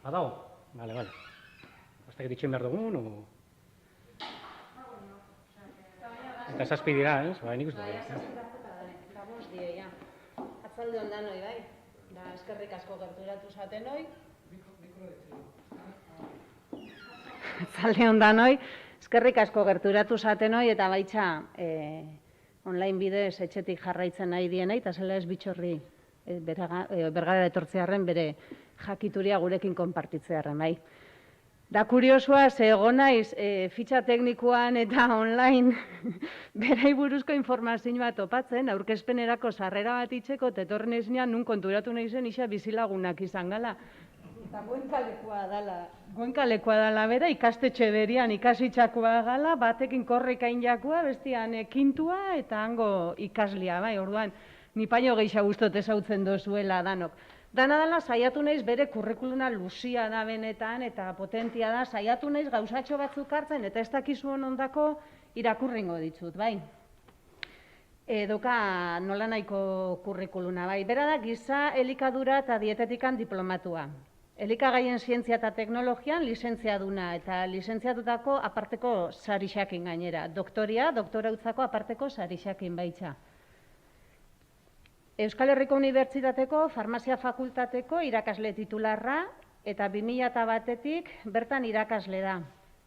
Badago? Bale, bale. Hasta que ditxen behar dugun, o... Eta zazpi dira, ez? Ba, nik uste dira. Eta bost die, ja. Atzalde ondan hoi, bai. Da, eskerrik asko gerturatu zaten hoi. Atzalde ondan hoi, eskerrik asko gerturatu zaten hoi, eta baitxa online bidez etxetik jarraitzen nahi dienei, eta zela ez bitxorri bergara etortzearen bere jakituria gurekin konpartitzearen, bai. Da kuriosua, ze egon naiz fitxa teknikoan eta online berai buruzko informazioa topatzen, aurkezpenerako sarrera bat itxeko, etorren ezinean nun konturatu nahi zen isa bizilagunak izan gala. Eta goenkalekoa dala bera, ikastetxe berian ikasitxakoa gala, batekin korrekain jakua, bestian kintua eta hango ikaslia, bai, orduan, ni paino gehiago guztot ezautzen dozuela danok. Dana dela, saiatu naiz bere kurrikuluna luzia da benetan, eta potentia da, saiatu naiz gauzatxo batzuk hartzen, eta ez dakizu ondako irakurringo ditut, bai. Doka nola nahiko kurrikuluna, bai. Bera da, giza elikadura eta dietetikan diplomatua. Elikagaien zientzia eta teknologian lizentziaduna, eta lizentziatutako aparteko sarixakin gainera. Doktorautzako aparteko sarixakin baitza. Euskal Herriko Unibertsitateko Farmazia Fakultateko irakasle titularra eta 2001-etik bertan irakasle da.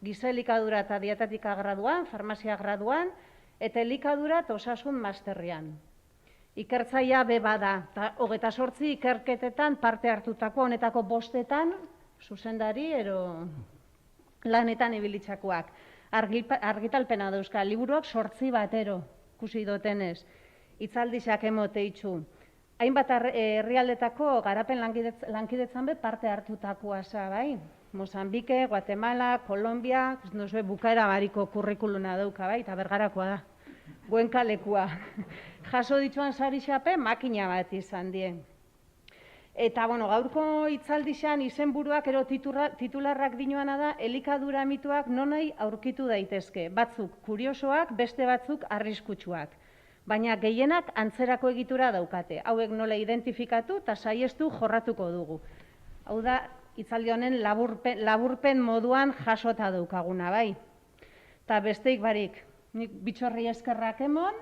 Giza elikadura eta dietetika graduan, farmazia graduan eta elikadura eta osasun masterrean. Ikertzaia beba da, eta 28 ikerketetan parte hartutako honetako 5etan, zuzendari ero lanetan ibilitzakoak. Argitalpena dauzka, liburuak 8 batero, ikusi dotenez. Itzaldixak emote itxu. Hainbat herrialdetako garapen lankidetzan be parte hartutakoa za, bai? Mozambike, Guatemala, Kolombia, bukaera bariko kurrikuluna dauka, bai? Eta bergarakoa da. Goenkalekua. Jaso dituan sarixape, makina bat izan die. Eta, bueno, gaurko itzaldixan izenburuak ero titularrak dinoana da, elikadura mituak nonai aurkitu daitezke. Batzuk kuriosoak, beste batzuk arriskutsuak. Baina gehienak antzerako egitura daukate. Hauek nola identifikatu eta saiestu jorratuko dugu. Hau da, hitzaldi honen laburpen moduan jasota daukaguna, bai. Eta besteik barik, nik bitxorri eskerrak emon,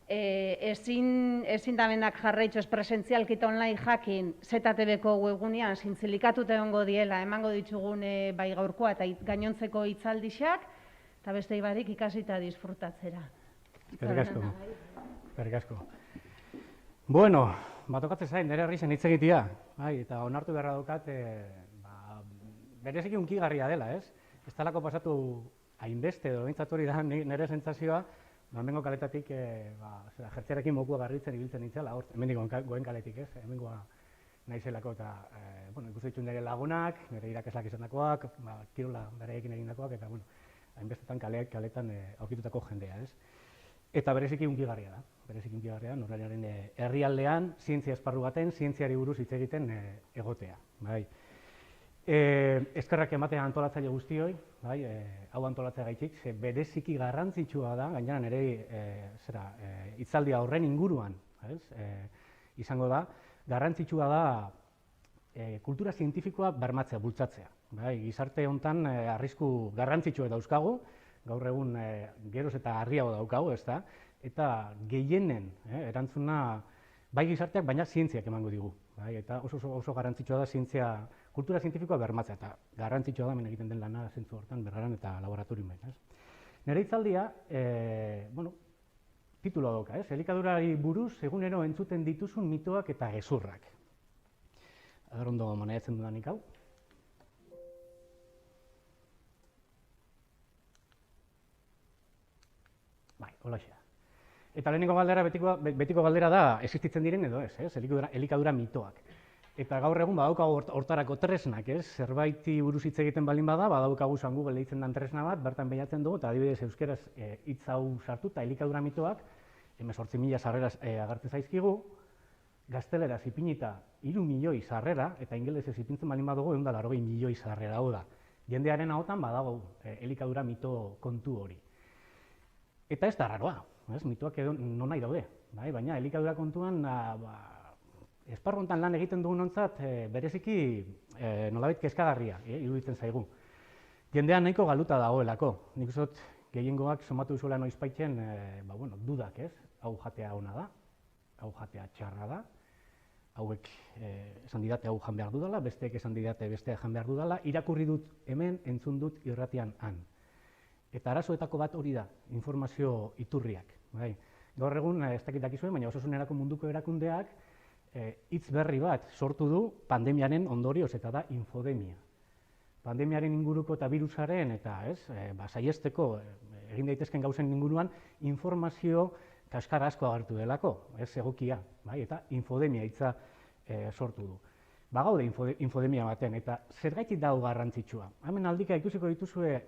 ezin damenak jarraitxoz presentzialkita online jakin ZTB-ko webgunean zintzilikatute egongo diela, emango ditugun bai gaurkoa eta gainontzeko hitzaldixak, eta besteik barik ikasita disfrutatzera. Eskerrik asko. Bueno, batokatze zain, nire herri zen hitz egitea, eta onartu beharra daukat, bereziki unkigarria dela, ez? Ez talako pasatu hainbeste, edo behintzat hori da nire sentsazioa, hemengo kaletatik jertzearekin mokua garritzen ibiltzen nintzela, hemendik goen kaletik, ez? Hemengoa naizelako eta ikusi ditut nire lagunak, nire irakaslak izandakoak, kirola bereekin egindakoak, eta hainbestetan kaletan aurkitutako jendea, ez? Eta bereziki unkigarria da, norberaren herrialdean, zientzia esparru baten, zientziari buruz hitz egiten egotea. Eskerrak ematea antolatzaile guztioi, hau antolatzea gaitik, bereziki garrantzitsua da, gainera nire hitzaldia horren inguruan izango da, garrantzitsua da kultura zientifikoa bermatzea, bultzatzea. Gizarte honetan arrisku garrantzitsua dauzkagu, gaur egun geroz eta harriago daukagu, ezta? Eta gehienen erantzuna bai gizarteak, baina zientziak emango digu. Eta oso garrantzitsua da kultura zientifikoa bermatzea, eta garrantzitsua da hemen egiten den lana zentzu hortan bergaran eta laboratorioan. Nire hitzaldia, tituloa dauka, elikadurari buruz egunero entzuten dituzun mitoak eta gezurrak. Adar ondo maneiatzen dudanik hau. Holaxe da. Eta lehenengo galdera, betiko galdera da, existitzen diren edo ez, elikadura mitoak. Eta gaur egun badaukagu hortarako tresnak, zerbaiti buruz hitz egiten balin bada, badaukagu Google deitzen den tresna bat, bertan behiatzen dugu, eta adibidez euskeraz hitz hau sartu, eta elikadura mitoak, 18.000 sarrera agertzen zaizkigu, gazteleraz ipinita 3 milioi sarrera, eta ingelesez ipintzen balin badugu, 180 milioi sarrera, hau da. Jendearen ahotan badago elikadura mito kontu hori. Eta ez da raroa, mitoak edo non nahi daude, baina elikadura kontuan esparru honetan lan egiten dugunontzat bereziki nolabait kezkagarria iruditzen zaigu. Jendea nahiko galuta dagoelako. Nik uste dut gehiengoak somatu duzuela noizbaitzen dudak, ez? Hau jatea ona da, hau jatea txarra da, hauek esan didate hau jan behar dudala, besteek esan didate bestea jan behar dudala, irakurri dut hemen, entzun dut irratian han. Eta arazoetako bat hori da, informazio iturriak. Bai. Gaur egun, ez dakit dakizuen, baina Osasunerako munduko erakundeak hitz berri bat sortu du pandemiaren ondorioz, eta da infodemia. Pandemiaren inguruko eta virusaren eta saiesteko egin daitezken gauzen inguruan informazio kaskar asko agertu delako, ez egokia, bai, eta infodemia hitza sortu du. Bagaude infodemia baten, eta zergatik dago garrantzitsua. Hemen aldika ikusiko dituzue,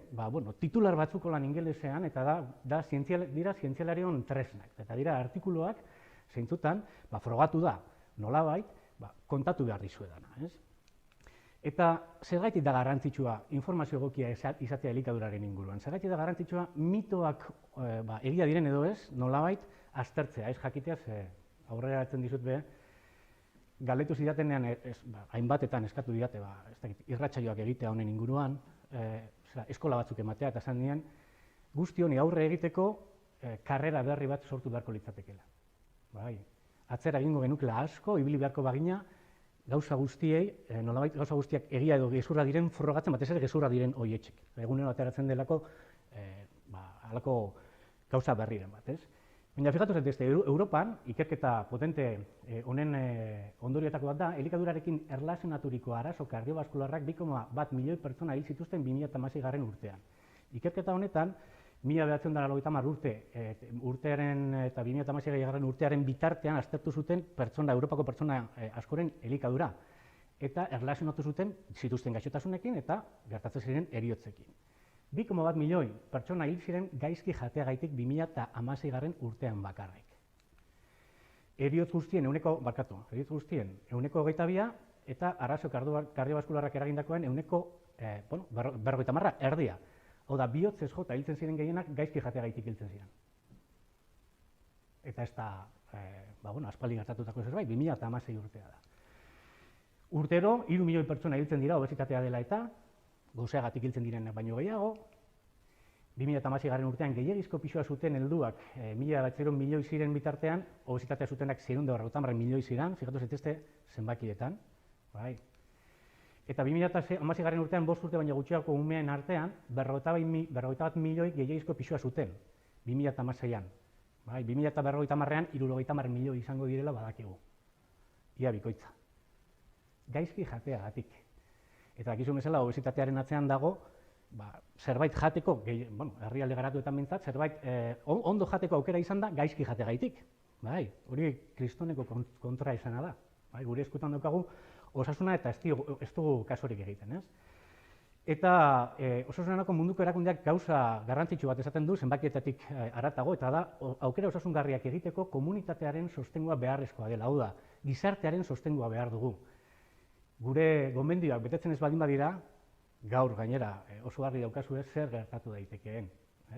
titular batzuko lan ingelesean, eta dira zientzialarion tresnak, eta dira artikuluak zeintzutan, frogatu da, nolabait, kontatu behar dizuedana, ez? Eta zergatik da garrantzitsua informazio egokia izatea elikaduraren inguruan. Zergatik da garrantzitsua mitoak egia diren edo ez, nolabait aztertzea, ez jakitea, aurrera hartzen dizut be, galdetu zidatenean, hainbatetan eskatu didate, irratsaioak egitea honen inguruan, eskola batzuk ematea, eta esan dien, guzti honi aurre egiteko karrera berri bat sortu beharko litzatekeela. Atzera egingo genukela asko, ibili beharko bagina, gauza guztiei, nolabait gauza guztiak egia edo gezurra diren frogatzen, batez ere gezurra diren horietxek. Egunero ateratzen delako, halako gauza berriren bat, ez? Baina, fijatu zaitezte, Europan, ikerketa potente honen ondorioetako bat da, elikadurarekin erlazionaturiko arazo kardiobaskularrak 2,1 milioi pertsona hil zituzten 2016 urtean. Ikerketa honetan, 1990 urtearen eta 2016 urtearen bitartean aztertu zuten Europako pertsona askoren elikadura, eta erlazionatu zuten zituzten gaixotasunekin eta gertatzen ziren heriotzekin. 2,1 milioi pertsona hil ziren gaizki jateagaitik 2016 urtean bakarrik. Heriotz guztien ehuneko 22 eta arazo kardiobaskularrak eragindakoen ehuneko 50, erdia. Hau da, bihotzez jota hiltzen ziren gehienak gaizki jateagaitik hiltzen ziren. Eta ez da, aspaldi gertatutako zerbait, 2016 urtea da. Urtero, 3 milioi pertsona hiltzen dira obesitatea dela eta, gauzeagatik hiltzen direnak baino gehiago. 2016 urtean gehiagizko pisua zuten helduak 1.900 milioi ziren bitartean, obesitatea zutenak 650 milioi ziren, fijatu zaitezte zenbakietan. Eta 2016 urtean 5 urte baino gutxiago umeen artean, 51 milioi gehiagizko pisua zuten, 2016an. 2050an 70 milioi izango direla badakigu. Ia bikoitza. Gaizki jateagatik. Eta dakizu bezala, obesitatearen atzean dago, zerbait jateko, herrialde garatuetan behintzat, zerbait ondo jateko aukera izan da, gaizki jateagaitik. Hori kristoneko kontra izana da. Gure eskutan daukagu, osasuna eta ez dugu kasurik egiten, ez? Eta Osasunerako munduko erakundeak gauza garrantzitsu bat esaten du, zenbakietatik haratago, eta da, aukera osasungarriak egiteko komunitatearen sostengua beharrezkoa dela, hau da, gizartearen sostengua behar dugu. Gure gomendioak betetzen ez baldin badira, gaur gainera oso garbi daukazue zer gertatu daitekeen.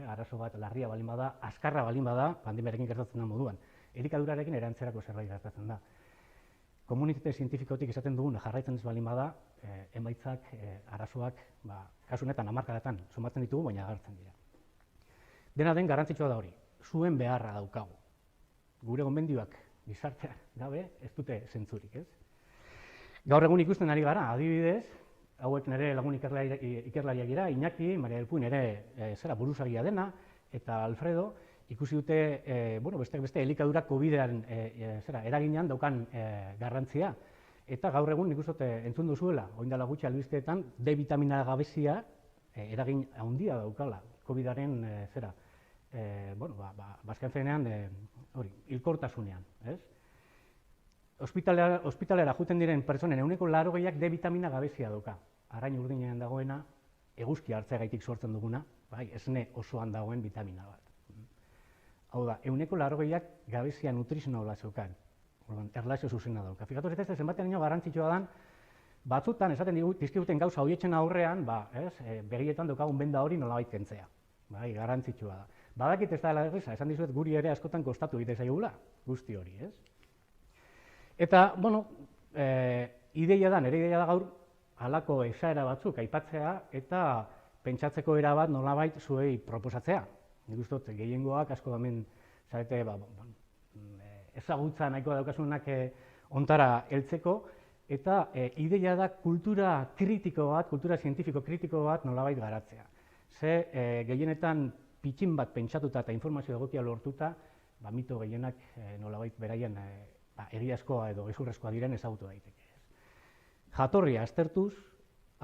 Arazo bat larria baldin bada, azkarra baldin bada, pandemiarekin gertatzen da moduan. Elikadurarekin erantzerako zerbait gertatzen da. Komunitate zientifikotik esaten duguna jarraitzen ez baldin bada, emaitzak, arazoak, kasu honetan hamarkadatan somatzen ditugu, baina agertzen dira. Dena den garrantzitsua da hori, zuen beharra daukagu. Gure gomendioak gizarteak gabe ez dute zentzurik, ez? Gaur egun ikusten ari gara, adibidez, hauek nire lagun ikerlariak dira, Iñaki, Maria del Puin ere buruzagia dena, eta Alfredo, ikusi dute, beste elikadura COVID-ean eraginean daukan garrantzia. Eta gaur egun nik uste entzun duzuela, orain dela gutxi albisteetan, D bitamina gabezia eragin handia daukala COVID-aren bazken fenean, hilkortasunean. Ospitalera juten diren pertsonen ehuneko 80ak D vitamina gabezia dauka. Arain urdinean dagoena, eguzkia hartzeagaitik sortzen duguna, esne osoan dagoen vitamina bat. Hau da, ehuneko 80ak gabezia nutrizionala zeukan, erlazio zuzena dauka. Fikatu zaitezte zenbatean garrantzitsua dan, batzutan esaten dizkiguten gauza horietzen aurrean, begietan daukagun benda hori nolabait kentzea. Garrantzitsua da. Badakit ez da erreza, esan dizuet guri ere askotan kostatu egite zaigula, guzti hori, ez? Eta, bueno, ideia da, nire ideia da gaur, halako esaera batzuk aipatzea eta pentsatzeko era bat nolabait zuei proposatzea. Nik uste dut, gehiengoak asko hemen zarete ezagutza nahiko daukasunak ontara heltzeko, eta ideia da kultura kritiko bat, kultura zientifiko kritiko bat nolabait garatzea. Ze gehienetan pitxin bat pentsatuta eta informazio egokia lortuta, mito gehienak nolabait beraien egiazkoa edo gezurrezkoa diren ezagutu daiteke. Jatorria aztertuz,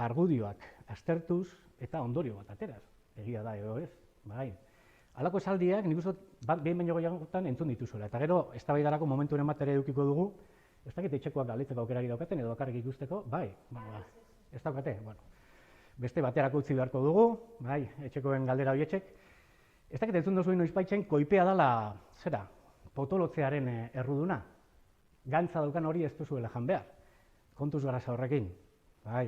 argudioak aztertuz, eta ondorio bat ateraz, egia da edo ez, bai. Halako esaldiak, nik uste behin baino gehiagotan entzun dituzuela, eta gero, eztabaidarako momenturen bat ere edukiko dugu, ez dakit etxekoak galdetzeko aukerari daukaten edo bakarrik ikusteko, bai, ez daukate, bueno. Beste baterako utzi beharko dugu, bai, etxekoen galdera horietxek. Ez dakit entzun duzuen noizbaitzen, koipea dela, zera, potolotzearen erruduna. Gantza daukan hori ez duzuela jan behar. Kontuz grasa horrekin, bai.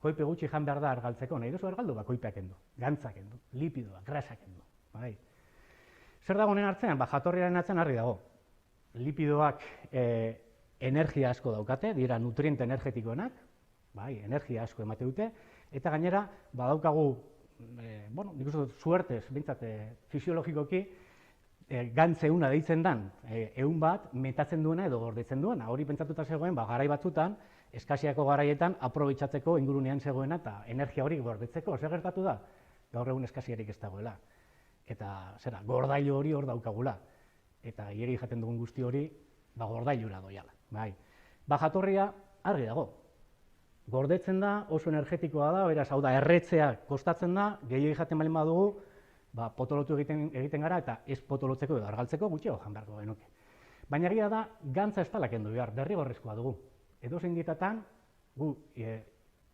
Koipe gutxi jan behar da argaltzeko, nahi duzu argaldu, koipeak kendu, gantzak kendu, lipidoak, grasak kendu, bai. Zer dago honen artean? Jatorriaren atzean argi dago. Lipidoak energia asko daukate, dira nutriente energetikoenak, bai, energia asko emate dute, eta gainera, badaukagu, nik uste dut, suertez, bintzat, fisiologikoki, gantzeuna deitzen dan, ehun bat, metatzen duena edo gordetzen duena. Hori pentsatuta zegoen, garai batzutan, eskasiako garaietan, aprobetxatzeko ingurunean zegoena eta energia hori gordetzeko. Zer gertatu da? Gaur egun eskasiarik ez dagoela. Eta, zera, gordailu hori hor daukagula. Eta hieri jaten dugun guzti hori, gordailura doiala. Bai. Jatorria, argi dago. Gordetzen da, oso energetikoa da, beraz, hau da, erretzea kostatzen da, gehiago jaten baldin badugu, potolotu egiten gara, eta ez potolotzeko edo argaltzeko gutxiago jan beharko genuke. Baina egia da, gantza ez talak kendu behar, derrigorrezkoa dugu. Edozein dietatan, gu,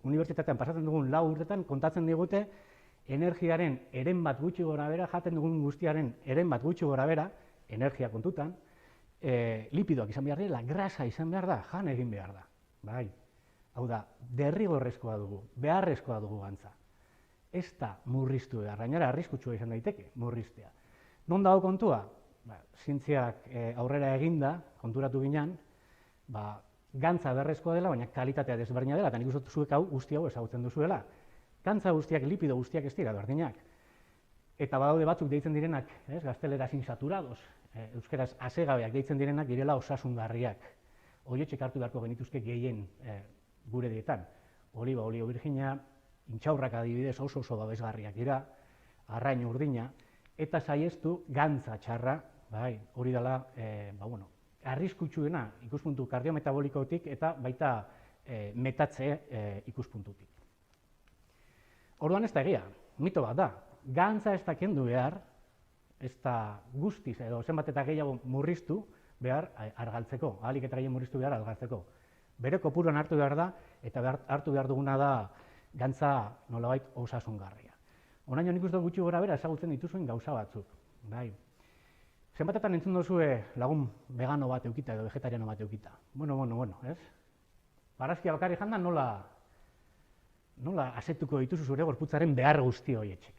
unibertsitatean pasatzen dugun 4 urtetan, kontatzen digute, energiaren eren bat gutxi gora bera, jaten dugun guztiaren eren bat gutxi gora bera, energia kontutan, lipidoak izan behar dira, grasa izan behar da, jan egin behar da. Bai. Hau da, derrigorrezkoa dugu, beharrezkoa dugu gantza. Ez da murriztu behar, gainera arriskutsua izan daiteke murriztea. Non dago kontua? Zientziak aurrera eginda, konturatu ginen, gantza beharrezkoa dela, baina kalitatea desberdina dela, eta nik uste zuek hau guzti hau ezagutzen duzuela. Gantza guztiak, lipido guztiak ez dira berdinak. Eta badaude batzuk deitzen direnak, gazteleraz insaturados, euskeraz asegabeak deitzen direnak direla osasungarriak. Horietxek hartu beharko genituzke gehien gure dietan. Oliba, olio virgina, intxaurrak adibidez oso babesgarriak dira, arrain urdina, eta saiestu gantza txarra, hori dela, arriskutsuena ikuspuntu kardiometabolikotik eta baita metatze ikuspuntutik. Orduan ez da egia, mito bat da, gantza ez da kendu behar, ez da guztiz edo zenbat eta gehiago murriztu behar argaltzeko, ahalik eta gehien murriztu behar argaltzeko. Bere kopuruan hartu behar da, eta hartu behar duguna da gantza nolabait osasungarria. Honaino nik uste gutxi gora bera ezagutzen dituzuen gauza batzuk. Zenbatetan entzun duzue lagun vegano bat eukita edo vegetariano bat eukita. Bueno, ez? Barazkia bakarrik janda nola asetuko dituzu zure gorputzaren behar guzti horietxek.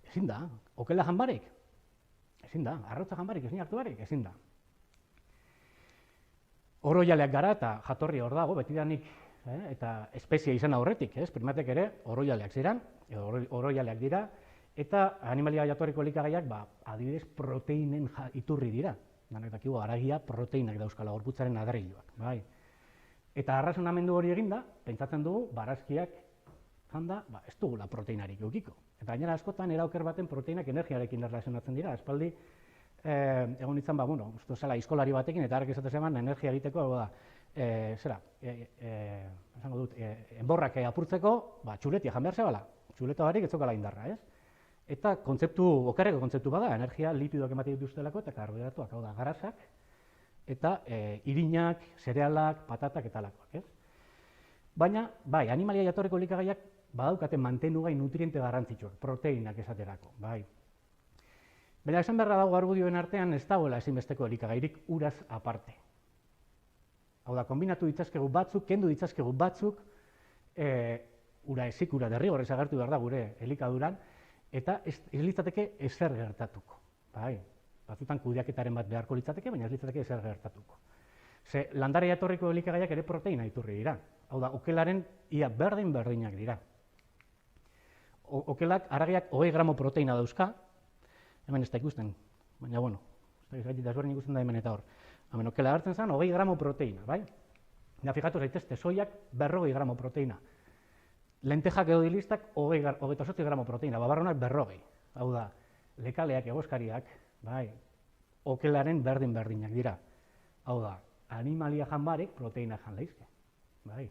Ezin da, okela janbarik? Ezin da, arrotza janbarik ezin hartu barik? Ezin da. Oroialeak gara eta jatorri hor dago, betidanik eta espezia izan aurretik, primatek ere oroialeak ziren, oroialeak dira, eta animalia jatorriko elikagaiak adibidez proteinen iturri dira. Danak dakigu haragia proteinak dauzkala gorputzaren adreiluak. Eta arrazonamendu hori eginda, pentsatzen dugu, barazkiak janda, ez dugula proteinarik eukiko. Eta gainera askotan eraoker baten proteinak energiarekin erlazionatzen dira, espaldi egon nintzen, uste zela iskolari batekin, eta harrek esatez eman energia egiteko, esango dut, enborrak apurtzeko, txuletia jan behar zebala, txuleta barik ez zokala indarra, ez? Eta okerreko kontzeptu bada, energia lipidoak ematen dituztelako eta karbohidratuak, hau da, garasak, eta irinak, zerealak, patatak eta alakoak, ez? Baina, animalia jatorriko elikagaiak badaukaten mantenugai nutriente garrantzitsuak, proteinak esaterako, Baina esan beharra dago argudioen artean ez dagoela ezinbesteko elikagairik uraz aparte. Hau da, kombinatu ditzazkegu batzuk, kendu ditzazkegu batzuk, ura ezik, ura derrigorrez agertu behar da gure elikaduran, eta ez litzateke ezer gertatuko. Batzutan kudeaketaren bat beharko litzateke, baina ez litzateke ezer gertatuko. Ze landare jatorriko elikagaiak ere proteina iturri dira. Hau da, okelaren ia berdin-berdinak dira. Okelak, haragiak 20 gramo proteina dauzka, hemen ez da ikusten, baina bueno, ez da desberdin ikusten da hemen eta hor. Hemen okela hartzen zen 20 gramo proteina, bai? Ja, fijatu zaitezte, soiak 40 gramo proteina. Lentejak edo dilistak 28 gramo proteina, babarronak 40. Hau da, lekaleak, egoskariak, bai, okelaren berdin-berdinak dira. Hau da, animalia jan barik proteina jan leizke. Bai,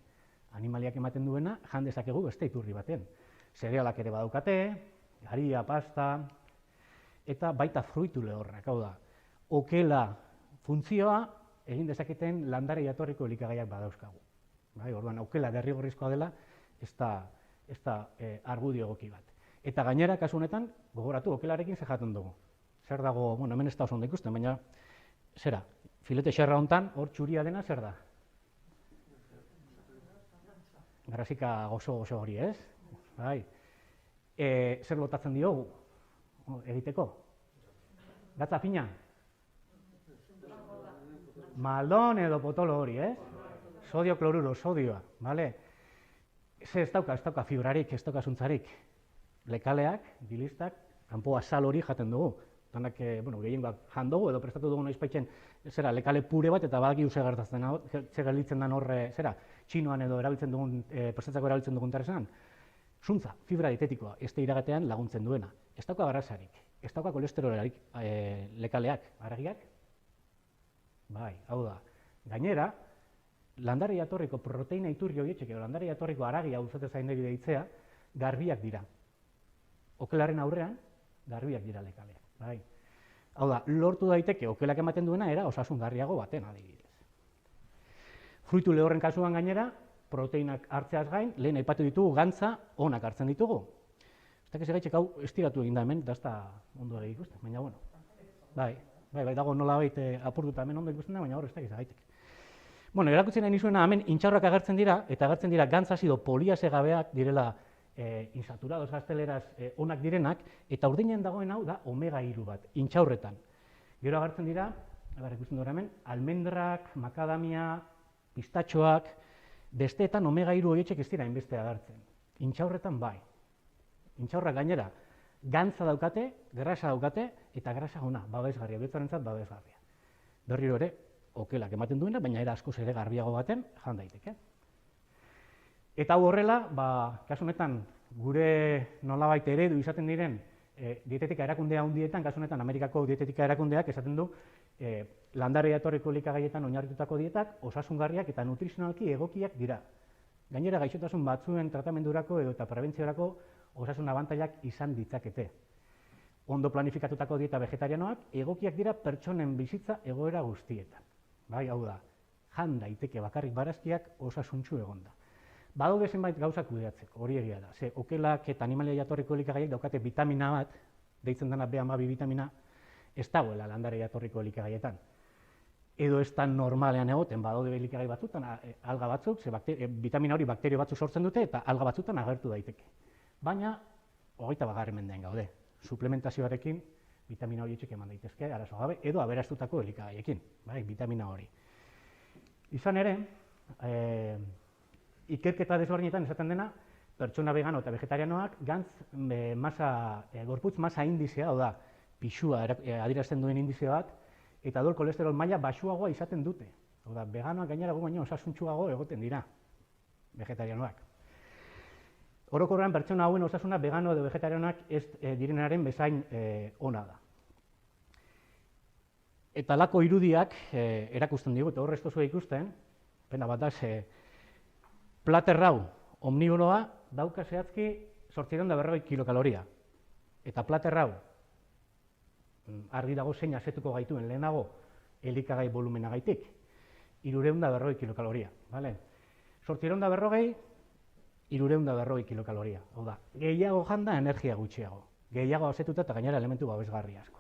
animaliak ematen duena jan dezakegu beste iturri baten. Zerealak ere badaukate, garia, pasta, eta baita fruitu lehorrak, hau da. Okela funtzioa egin dezaketen landare jatorriko elikagaiak badauzkagu. Bai, orduan, okela derrigorrezkoa dela, ez da argudio egoki bat. Eta gainera, kasu honetan, gogoratu, okelarekin ze jaten dugu. Zer dago, bueno, hemen ez da oso ondo ikusten, baina, zera, filete xerra hontan, hor txuria dena, zer da? Garrasika gozo hori, ez? Bai. Zer lotatzen diogu egiteko? Gatza fina? Maldon edo potolo hori, ez? Sodio kloruro, sodioa, bale? Ez dauka fibrarik, ez dauka zuntzarik. Lekaleak, dilistak, kanpo azal hori jaten dugu. Danak, bueno, gehiengoak jan dugu edo prestatu dugu noizpaitzen, zera, lekale pure bat eta badaki ze gelditzen den horre, zera, txinoan edo erabiltzen dugun, prestatzeko erabiltzen dugun terresan. Zuntza, fibra dietetikoa, ez da iragatean laguntzen duena. Ez dauka garrasarik, ez dauka kolesterolarik lekaleak, haragiak. Bai, hau da. Gainera, landare jatorriko proteina iturri horietxek edo landare jatorriko haragia uzate zaindegi deitzea, garbiak dira. Okelaren aurrean, garbiak dira lekaleak. Bai. Hau da, lortu daiteke okelak ematen duena era osasungarriago baten adibidez. Fruitu lehorren kasuan gainera, proteinak hartzeaz gain, lehen aipatu ditugu gantza onak hartzen ditugu. Ez dakiz egaitzek hau estiratu egin da hemen, da ez da ondo ere ikusten, baina bueno. Bai, dago nolabait apurtuta hemen ondo ikusten da, baina hor ez dakiz egaitzek. Bueno, erakutsi nahi nizuena hemen intxaurrak agertzen dira, eta agertzen dira gantza azido poliase gabeak direla insaturados gazteleraz onak direnak, eta urdinen dagoen hau da omega 3 bat, intxaurretan. Gero agertzen dira, ikusten dira hemen, almendrak, makadamia, pistatxoak, besteetan omega 3 horietxek ez dira hainbeste agertzen. Intxaurretan bai. Intxaurrak gainera, gantza daukate, grasa daukate, eta grasa ona, babesgarria, betzarentzat babesgarria. Berriro ere, okelak ematen duena, baina era askoz ere garbiago baten jan daiteke. Eta hau horrela, kasu honetan, gure nolabait eredu izaten diren dietetika erakundea handietan, kasu honetan Amerikako dietetika erakundeak esaten du landare jatorriko elikagaietan oinarritutako dietak osasungarriak eta nutrizionalki egokiak dira. Gainera, gaixotasun batzuen tratamendurako edo eta prebentziorako osasun abantailak izan ditzakete. Ondo planifikatutako dieta vegetarianoak egokiak dira pertsonen bizitza egoera guztietan. Bai, hau da, jan daiteke bakarrik barazkiak osasuntsu egonda. Badaude zenbait gauzak kudeatzeko, hori egia da. Ze okelak eta animalia jatorriko elikagaiek daukate vitamina bat, deitzen dena B12 vitamina, ez dagoela landare jatorriko elikagaietan. Edo ez da normalean egoten, badaude elikagai batzutan, alga batzuk, ze vitamina hori bakterio batzuk sortzen dute eta alga batzutan agertu daiteke. Baina, 21. mendean gaude, suplementazioarekin vitamina horietxek eman daitezke, arazo gabe, edo aberastutako elikagaiekin, bai, vitamina hori. Izan ere, ikerketa desberdinetan esaten dena, pertsona vegano eta vegetarianoak gantz gorputz masa indizea, hau da, pixua adierazten duen indizea bat, eta dol kolesterol maila baxuagoa izaten dute. Hau da, veganoak gainera gu baino osasuntsuago egoten dira, vegetarianoak. Orokorrean pertsona hauen osasuna vegano edo vegetarianoak ez direnaren bezain ona da. Eta lako irudiak erakusten digu, eta horrez tozua ikusten, pena bat da, plater hau omniboroa dauka zehazki 840 kilokaloria. Eta plater hau, argi dago zein asetuko gaituen lehenago elikagai volumenagaitik, 340 kilokaloria. 840, 340 kilokaloria. Hau da, gehiago janda energia gutxiago. Gehiago asetuta eta gainera elementu babesgarri asko.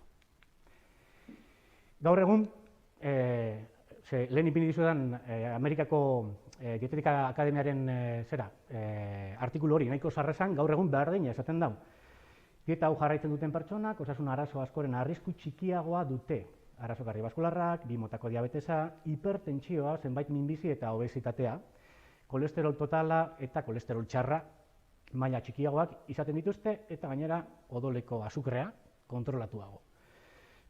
Gaur egun, lehen ipini dizudan Amerikako Dietetika Akademiaren artikulu hori nahiko sarrezan, gaur egun berdina esaten dau. Dieta hau jarraitzen duten pertsonak, osasun arazo askoren arrisku txikiagoa dute. arazo kardiobaskularrak, 2 motako diabetesa, hipertentsioa, zenbait minbizi eta obesitatea, kolesterol totala eta kolesterol txarra maila txikiagoak izaten dituzte eta gainera odoleko azukrea kontrolatuago.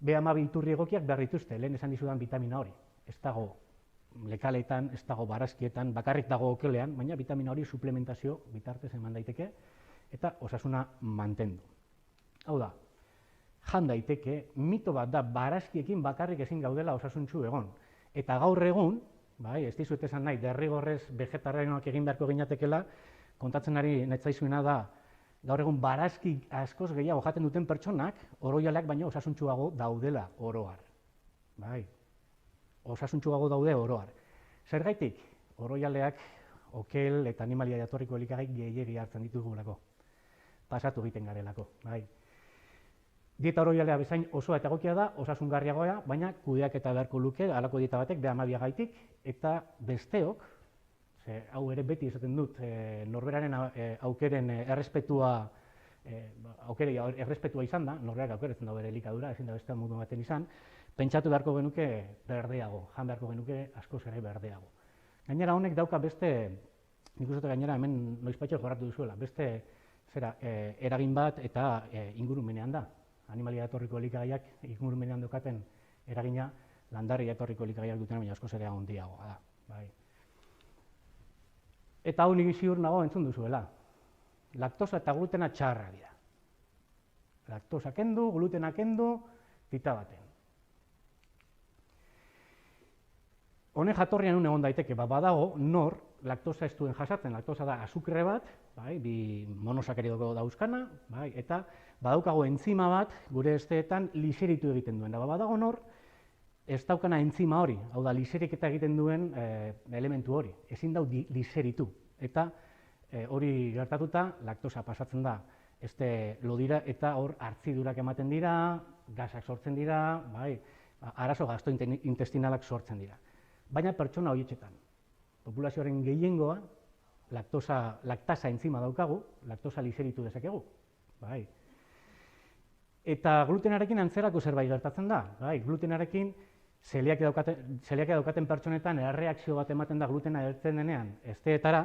B12 iturri egokiak behar dituzte, lehen esan dizudan vitamina hori. Ez dago lekaletan, ez dago barazkietan, bakarrik dago okelean, baina vitamina hori suplementazio bitartez eman daiteke eta osasuna mantendu. Hau da, jan daiteke, mito bat da, barazkiekin bakarrik ezin gaudela osasuntsu egon. Eta gaur egun, bai, ez dizuet esan nahi, derrigorrez vegetarianoak egin beharko ginatekela, kontatzen ari netzaizuena da, gaur egun barazki askoz gehiago jaten duten pertsonak, oroialeak baino osasuntsuago daudela oroar. Bai, osasuntsuago daude oroar. Zergaitik, oroialeak, okel eta animalia jatorriko elikagai gehiegi hartzen ditugulako. Pasatu egiten garelako, bai. Dieta oroialea bezain osoa eta egokia da, osasungarriagoa, baina kudeaketa beharko luke, halako dieta batek B12 gaitik, eta besteok, hau ere beti esaten dut, norberaren aukeren errespetua izan da, norberak aukeretzen da bere elikadura, ezin da beste modu baten izan, pentsatu beharko genuke berdeago, jan beharko genuke askoz ere berdeago. Gainera honek dauka beste, nik uste gainera hemen noizpaitxo jorratu duzuela, beste eragin bat eta ingurumenean da. Animalia jatorriko elikagaiak ingurumenean daukaten eragina landare jatorriko elikagaiak duten baina askoz ere handiagoa da. Bai. Eta hau nik ziur nago entzun duzuela. Laktosa eta glutena txarra dira. Laktosa kendu, glutena kendu, tita baten. Honen jatorrian egon daiteke, badago nor laktosa ez duen jasatzen, laktosa da azukre bat, bai, bi monosakaridoko dauzkana, bai, eta badaukago entzima bat gure esteetan liseritu egiten duen. Badago nor ez daukana entzima hori, hau da liseriketa egiten duen elementu hori, ezin dau liseritu. Eta hori gertatuta laktosa pasatzen da este lodira eta hor hartzidurak ematen dira, gasak sortzen dira, bai, arazo gastrointestinalak sortzen dira. Baina pertsona horietxetan, populazioaren gehiengoa laktasa entzima daukagu, laktosa liseritu dezakegu. Bai. Eta glutenarekin antzerako zerbait gertatzen da. Bai, glutenarekin zeliakia daukaten pertsonetan erreakzio bat ematen da glutena ertzen denean esteetara,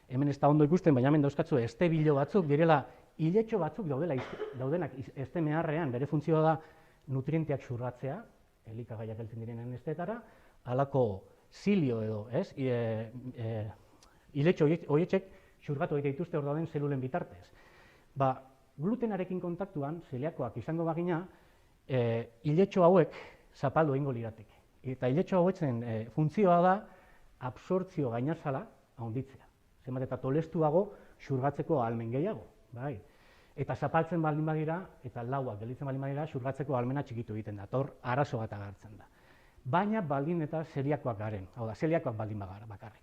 hemen ez da ondo ikusten, baina hemen dauzkatzu este bilo batzuk direla, iletxo batzuk daudenak este meharrean, bere funtzioa da nutrienteak xurgatzea, elikagaiak heltzen direnen esteetara, halako zilio edo, ez? Iletxo horietxek xurgatu egite dituzte hor dauden zelulen bitartez. Glutenarekin kontaktuan, zeliakoak izango bagina, iletxo hauek zapaldu egingo lirateke. Eta iletxo hauetzen funtzioa da absortzio gainazala handitzea. Zenbat eta tolestuago xurgatzeko ahalmen gehiago. Bai. Eta zapaltzen baldin badira, eta lauak gelditzen baldin badira, xurgatzeko ahalmena txikitu egiten da, hor arazo bat agertzen da. Baina baldin eta zeliakoak garen, hau da, zeliakoak baldin bakarrik.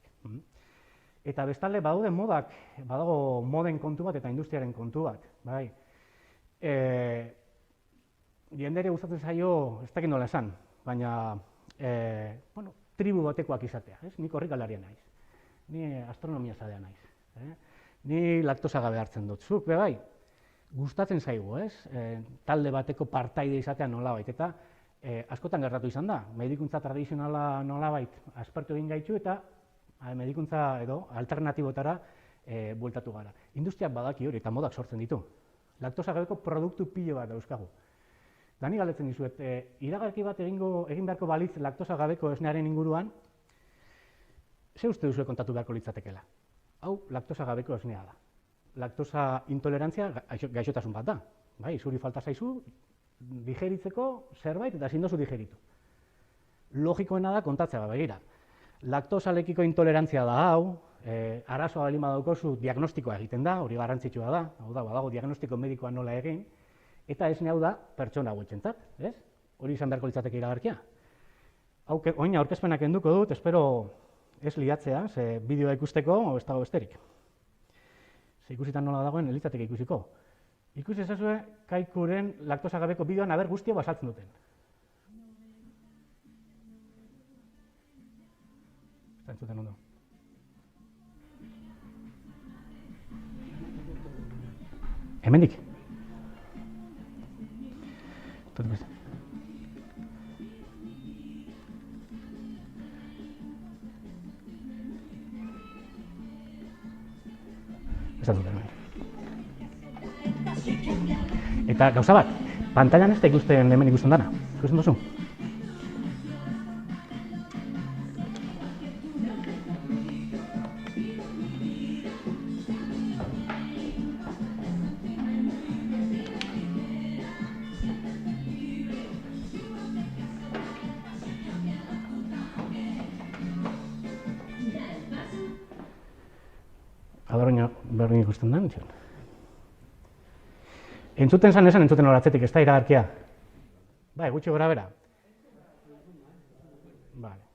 Eta bestalde badaude modak, badago moden kontu bat eta industriaren kontu bat. Bai. Jendere gustatzen zaio, ez dakit nola esan, baina tribu batekoak izatea. Nik horrikalaria naiz, ni astronomia zalea naiz. Ni laktosa gabe hartzen dut, zuk be bai, gustatzen zaigu, talde bateko partaide izatea nolabait, eta askotan gertatu izan da, medikuntza tradizionala nolabait aspertu egin gaitu eta medikuntza edo alternatibotara bueltatu gara. Industriak badaki hori eta modak sortzen ditu. Laktosa gabeko produktu pilo bat dauzkagu. Dani galdetzen dizuet, iragarki bat egin beharko balitz laktosa gabeko esnearen inguruan, ze uste duzu kontatu beharko litzatekela? Hau, laktosa gabeko esnea da. Laktosa intolerantzia gaixotasun bat da. Bai, zuri falta zaizu, digeritzeko zerbait eta ezin duzu digeritu. Logikoena da kontatzea begira. Laktosalekiko intolerantzia da hau, arazoa baldin badaukazu diagnostikoa egiten da, hori garrantzitsua da, hau da, badago diagnostiko medikoa nola egin, eta esne hau da pertsona hauetxentzat, ez? Hori izan beharko litzateke iragarkia. Oin aurkezpenak enduko dut, espero ez liatzea, ze bideoa ikusteko, ez dago besterik. Ze ikusitan nola dagoen, ez litzateke ikusiko. Ikusi ezazue, Kaikuren laktosa gabeko bideoan aber guztia basaltzen duten. Ez da entzuten ondo. Hemendik. esan zuten. Eta gauza bat, pantailan ez da ikusten hemen ikusten dana, ikusten duzu? Adorroina berdin ikusten da, entzion. Entzuten zan esan entzuten horatzetik, ez da iragarkia? Bai, gutxi gora bera. Vale.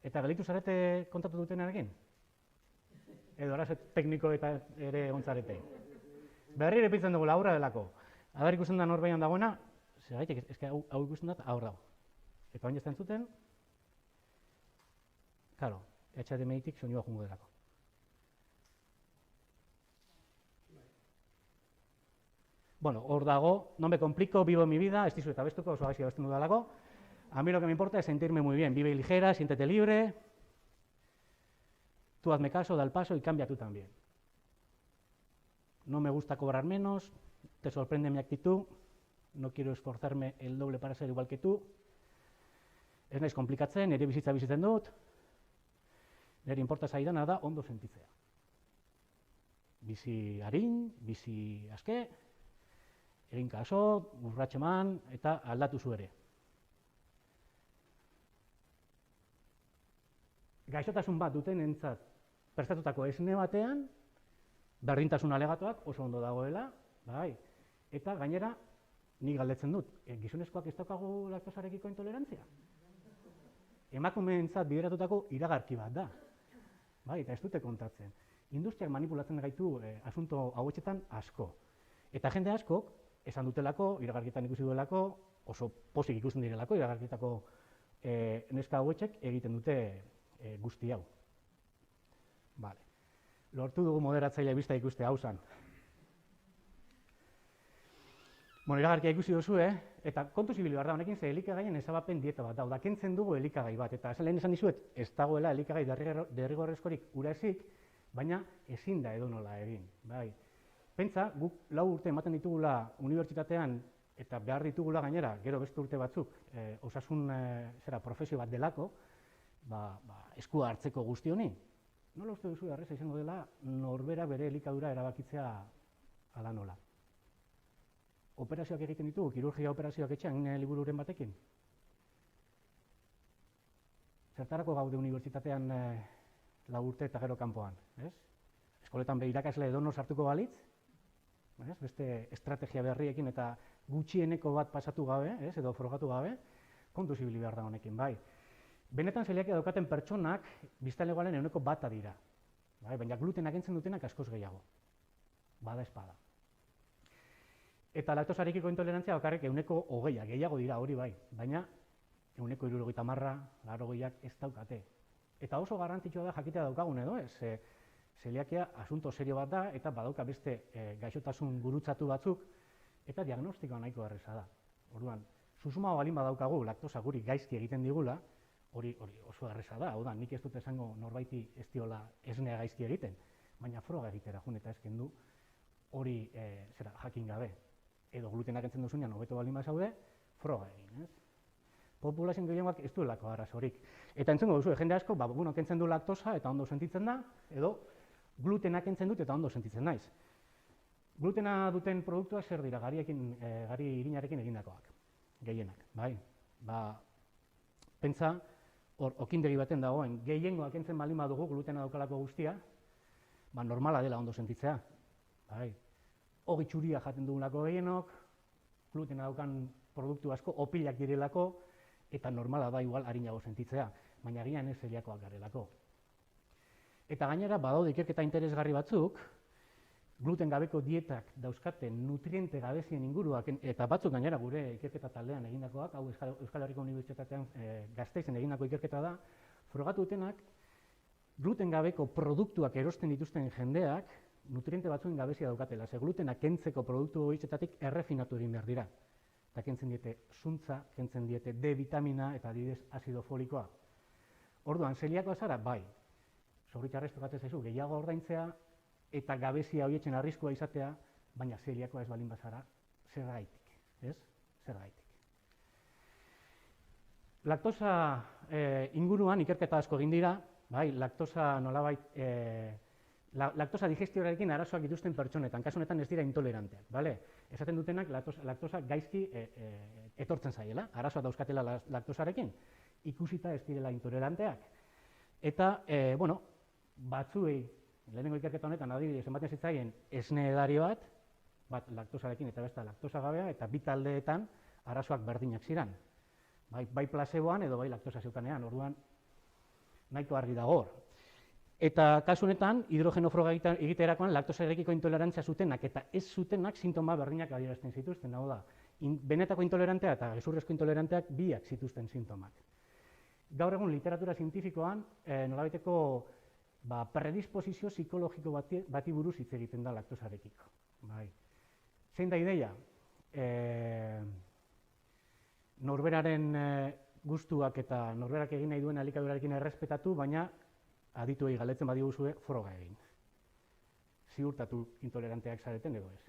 Eta gelitu zarete kontatu dutenarekin? Edo arazo tekniko eta ere ontzarete. Berri repitzen dugu aurra delako. Aber ikusten da norbaian dagoena, zergaitik, eske hau ikusten da aur dago. Eta baina ez da entzuten, claro, HDMI-tik soinua jungo delako. Bueno, hor dago, no me complico, vivo mi vida, ez dizu eta bestuko, oso gaizki abesten dudalako. A mí lo que me importa es sentirme muy bien, vive ligera, siéntete libre, tú hazme caso, da el paso y cambia tú también. No me gusta cobrar menos, te sorprende mi actitud, no quiero esforzarme el doble para ser igual que tú, ez naiz komplikatzen, nire bizitza bizitzen dut, nire inporta zaidana da ondo sentitzea. Bizi arin, bizi aske, egin kaso, urratxe eman eta aldatu zu ere. Gaixotasun bat dutenentzat prestatutako esne batean, berdintasun alegatuak oso ondo dagoela, bai. Eta gainera, nik galdetzen dut, gizonezkoak ez daukagu laktosarekiko intolerantzia? Emakumeentzat bideratutako iragarki bat da. Bai, eta ez dute kontatzen. Industriak manipulatzen gaitu asunto hauetxetan asko. Eta jende askok, esan dutelako, iragarkietan ikusi duelako, oso pozik ikusten direlako, iragarkietako neska hauetxek egiten dute guzti hau. Vale. Lortu dugu moderatzailea bista ikuste hau zan. Bueno, iragarkia ikusi duzu, eta kontu zibil behar da, honekin ze elikagaien ezabapen dieta bat da, kentzen dugu elikagai bat, eta lehen esan dizuet, ez dagoela elikagai derrigorrezkorik ura ezik, baina ezin da edonola egin. Bai. Pentsa, guk 4 urte ematen ditugula unibertsitatean, eta behar ditugula gainera, gero beste urte batzuk, osasun profesio bat delako, eskua hartzeko guzti honi. Nola uste duzu erreza izango dela, norbera bere elikadura erabakitzea ala nola? Operazioak egiten ditugu, kirurgia operazioak etxean libururen batekin? Zertarako gaude unibertsitatean 4 urte eta gero kanpoan, ez? Eskoletan irakasle edono sartuko balitz, beste estrategia berriekin eta gutxieneko bat pasatu gabe, edo frogatu gabe, kontu zibili behar da honekin, bai. Benetan zeliakia daukaten pertsonak biztanlegoaren 1% dira, baina glutena kentzen dutenak askoz gehiago, bada espada. Eta laktosarekiko intolerantzia bakarrik 20% gehiago dira hori bai, baina 70%, 80% ez daukate. Eta oso garrantzitsua da jakitea daukagun edo ez, zeliakia asunto serio bat da eta badauka beste gaixotasun gurutzatu batzuk eta diagnostikoa nahiko erreza da. Orduan, susuma balin badaukagu laktosa guri gaizki egiten digula, hori oso erreza da, hau da, nik ez dut esango norbaiti ez diola esnea gaizki egiten, baina froga egitera jun eta ezken du hori jakin gabe. Edo glutenak entzen duzunean hobeto balin bazaude, froga egin, ez? Populazioen gehiagoak ez duelako arazorik. Eta entzungo duzu, jende asko, kentzen du laktosa eta ondo sentitzen da, edo glutenak kentzen dut eta ondo sentitzen naiz. Glutena duten produktuak zer dira, gari irinarekin egindakoak, gehienak, bai? Pentsa, hor, okindegi baten dagoen, gehiengoak kentzen baldin badugu glutena daukalako guztia, normala dela ondo sentitzea, bai? Ogi txuria jaten dugulako gehienok, glutena daukan produktu asko, opilak direlako, eta normala da igual harinago sentitzea, baina agian ez zeliakoak garelako. Eta gainera, badaude ikerketa interesgarri batzuk, gluten gabeko dietak dauzkaten nutriente gabezien inguruak, eta batzuk gainera gure ikerketa taldean egindakoak, hau Euskal Herriko Unibertsitatean Gasteizen egindako ikerketa da, frogatu dutenak, gluten gabeko produktuak erosten dituzten jendeak, nutriente batzuen gabezia daukatela, ze glutena kentzeko produktu horietatik errefinatu egin behar dira. Eta kentzen diete zuntza, kentzen diete D vitamina eta adibidez azido folikoa. Orduan, zeliakoa zara, bai. zoritxarrez tokatzen zaizu gehiago ordaintzea eta gabezia horietzen arriskua izatea, baina zeliakoa ez balin bazara, zergaitik, ez? Zergaitik. Laktosa inguruan ikerketa asko egin dira, bai, laktosa nolabait, laktosa digestioarekin arazoak dituzten pertsonetan, kasu honetan ez dira intoleranteak, bale? Esaten dutenak laktosa gaizki etortzen zaiela, arazoak dauzkatela laktosarekin, ikusita ez direla intoleranteak. Eta, bueno, batzuei, lehenengo ikerketa honetan adibidez ematen zitzaien esne edari bat laktosarekin eta beste laktosa gabea, eta bi taldeetan arazoak berdinak ziren. Bai placeboan edo bai laktosa zeukanean, orduan nahiko argi dago hor. Eta kasu honetan, hidrogeno froga egiterakoan laktosarekiko intolerantzia zutenak eta ez zutenak sintoma berdinak adierazten zituzten, hau da, benetako intolerantea eta gezurrezko intoleranteak biak zituzten sintomak. Gaur egun literatura zientifikoan nolabaiteko predisposizio psikologiko bati buruz hitz egiten da laktosarekiko. Zein da ideia? Norberaren gustuak eta norberak egin nahi duen elikadurarekin errespetatu, baina adituei galdetzen badiguzue froga egin. Ziurtatu intoleranteak zareten edo ez.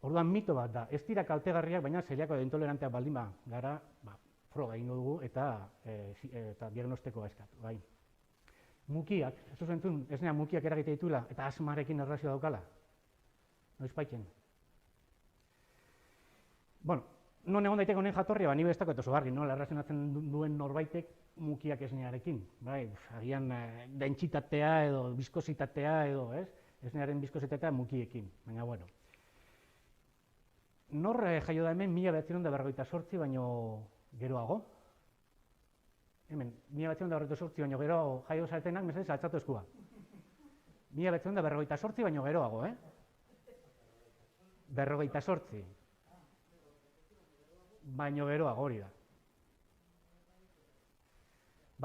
Orduan mito bat da, ez dira kaltegarriak, baina zeliako edo intoleranteak baldin gara, froga egingo dugu eta diagnostikoa eskatu. Mukiak, ez duzu entzun, esnea mukiak eragite dituela eta asmarekin erlazio daukala? Noiz baitzen? Bueno, non egon daiteke honen jatorria, ni bestako eta oso garri, nola erlazionatzen duen norbaitek mukiak esnearekin. Agian dentsitatea edo biskositatea edo, ez? Esnearen biskositatea mukiekin, baina bueno. Nor jaio da hemen 1958 baino geroago? Hemen, 1958 baino geroago jaio zaretenak, mesedez, altzatu eskua. 1958 baino geroago, 58. Baino geroago hori da.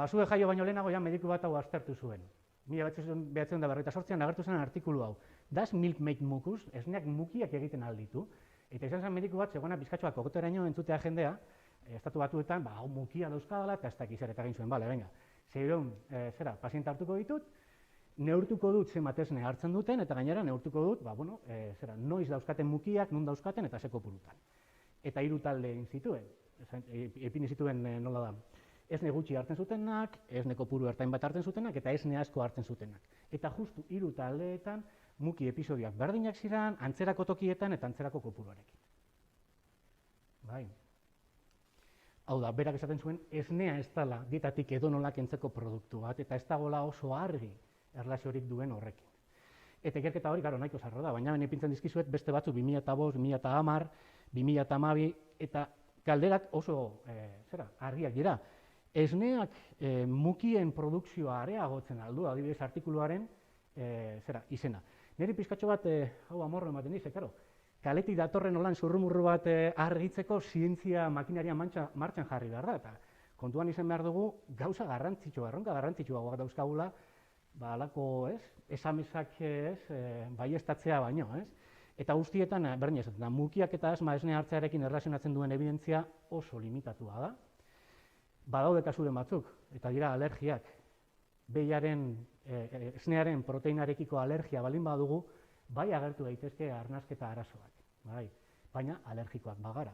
Zue jaio baino lehenago ja mediku bat hau aztertu zuen. 1958an agertu zen artikulu hau. Das Milkmaid mucus, esneak mukiak egiten alditu. Eta izan zen mediku bat, zegoena bizkatxoak kokoteraino entzutea jendea, estatu batuetan, hau mukia dauzkadala, eta ez dakiz ere eta egin zuen, bale, venga. 600 paziente hartuko ditut, neurtuko dut zenbat esne hartzen duten, eta gainera neurtuko dut, noiz dauzkaten mukiak, nun dauzkaten, eta ze kopurutan. Eta 3 talde egin zituen, ipini zituen nola da. Esne gutxi hartzen zutenak, esne kopuru ertain bat hartzen zutenak, eta esne asko hartzen zutenak. Eta justu 3 taldeetan muki episodioak berdinak ziren, antzerako tokietan eta antzerako kopuruarekin. Hau da, berak esaten zuen, esnea ez dela dietatik edonola kentzeko produktu bat, eta ez dagoela oso argi erlaziorik duen horrekin. Eta ikerketa hori, nahiko zarro da, baina ipintzen dizkizuet beste batzu 2005, 2010, 2012, eta galderak oso argiak dira. Esneak mukien produkzioa areagotzen aldu, adibidez artikuluaren izena. Niri pizkatxo bat, hau amorro ematen dize, kaletik datorren olan zurrumurru bat argitzeko zientzia makinaria martxan jarri behar da, eta kontuan izan behar dugu gauza garrantzitsua, erronka garrantzitsua dauzkagula, halako esamezak baiestatzea baino, eta guztietan berdin esaten da, mukiak eta asma esne hartzearekin erlazionatzen duen evidentzia oso limitatua da. Badaude kasuren batzuk, eta dira alergiak, esnearen proteinarekiko alergia balin badugu, bai agertu daitezke arnasketa arazoak, baina alergikoak bagara.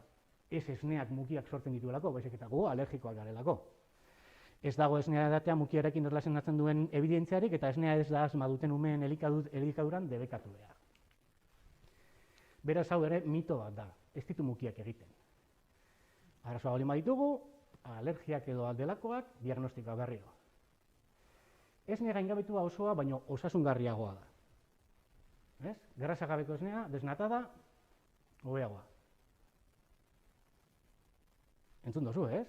Ez esneak mukiak sortzen dituelako, baizik eta gu alergikoak garelako. Ez dago esnea edatea mukiarekin erlazionatzen duen evidentziarik, eta esnea ez da asma duten umeen elikaduran debekatu behar. Beraz hau ere mito bat da, ez ditu mukiak egiten. Arazoa balin baditugu, alergiak edo aldelakoak, diagnostikoa berriro. Esne gaingabetua osoa, baino osasungarriagoa da. Grasa gabeko esnea, desnatada, hobeagoa. Entzun dozu, ez?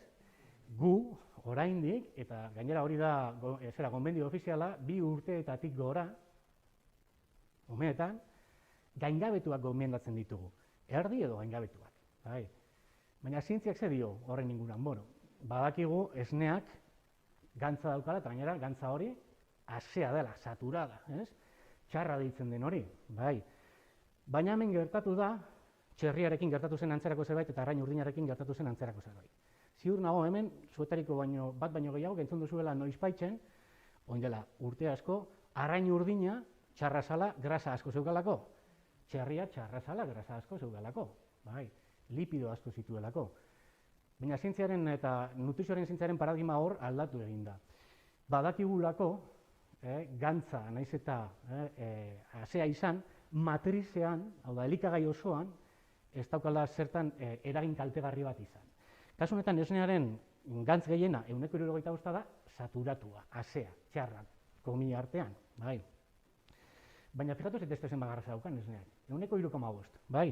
Gu, oraindik, eta gainera hori da gonbendio ofiziala, 2 urteetatik gora, umeetan, gaingabetuak gomendatzen ditugu. Erdi edo gaingabetuak. Baina zientziak ze dio horren inguruan, badakigu esneak gantza daukala, eta gainera gantza hori asea dela, saturada, txarra deitzen den hori, Baina hemen gertatu da, txerriarekin gertatu zen antzerako zerbait, eta arrain urdinarekin gertatu zen antzerako zerbait. Ziur nago hemen, zuetariko bat baino gehiago, entzun duzuela noizbaitzen, orain dela urte asko, arrain urdina, txarra zala, grasa asko zeukalako. Txarria, txarra zala, grasa asko zeukalako. Bai, lipido asko zituelako. Baina zientziaren eta nutrizioaren zientziaren paradigma hor aldatu egin da. Badakigulako, gantza, naiz eta azea izan, matrizean, hau da, elikagai osoan, ez daukala zertan eragin kaltegarri bat izan. Kasu honetan, esnearen gantz gehiena, 75% da, saturatua, azea, txarra, komila artean, bai. Baina, fijatu zaitezte zenbat grasa daukan esneak, 3,5, bai.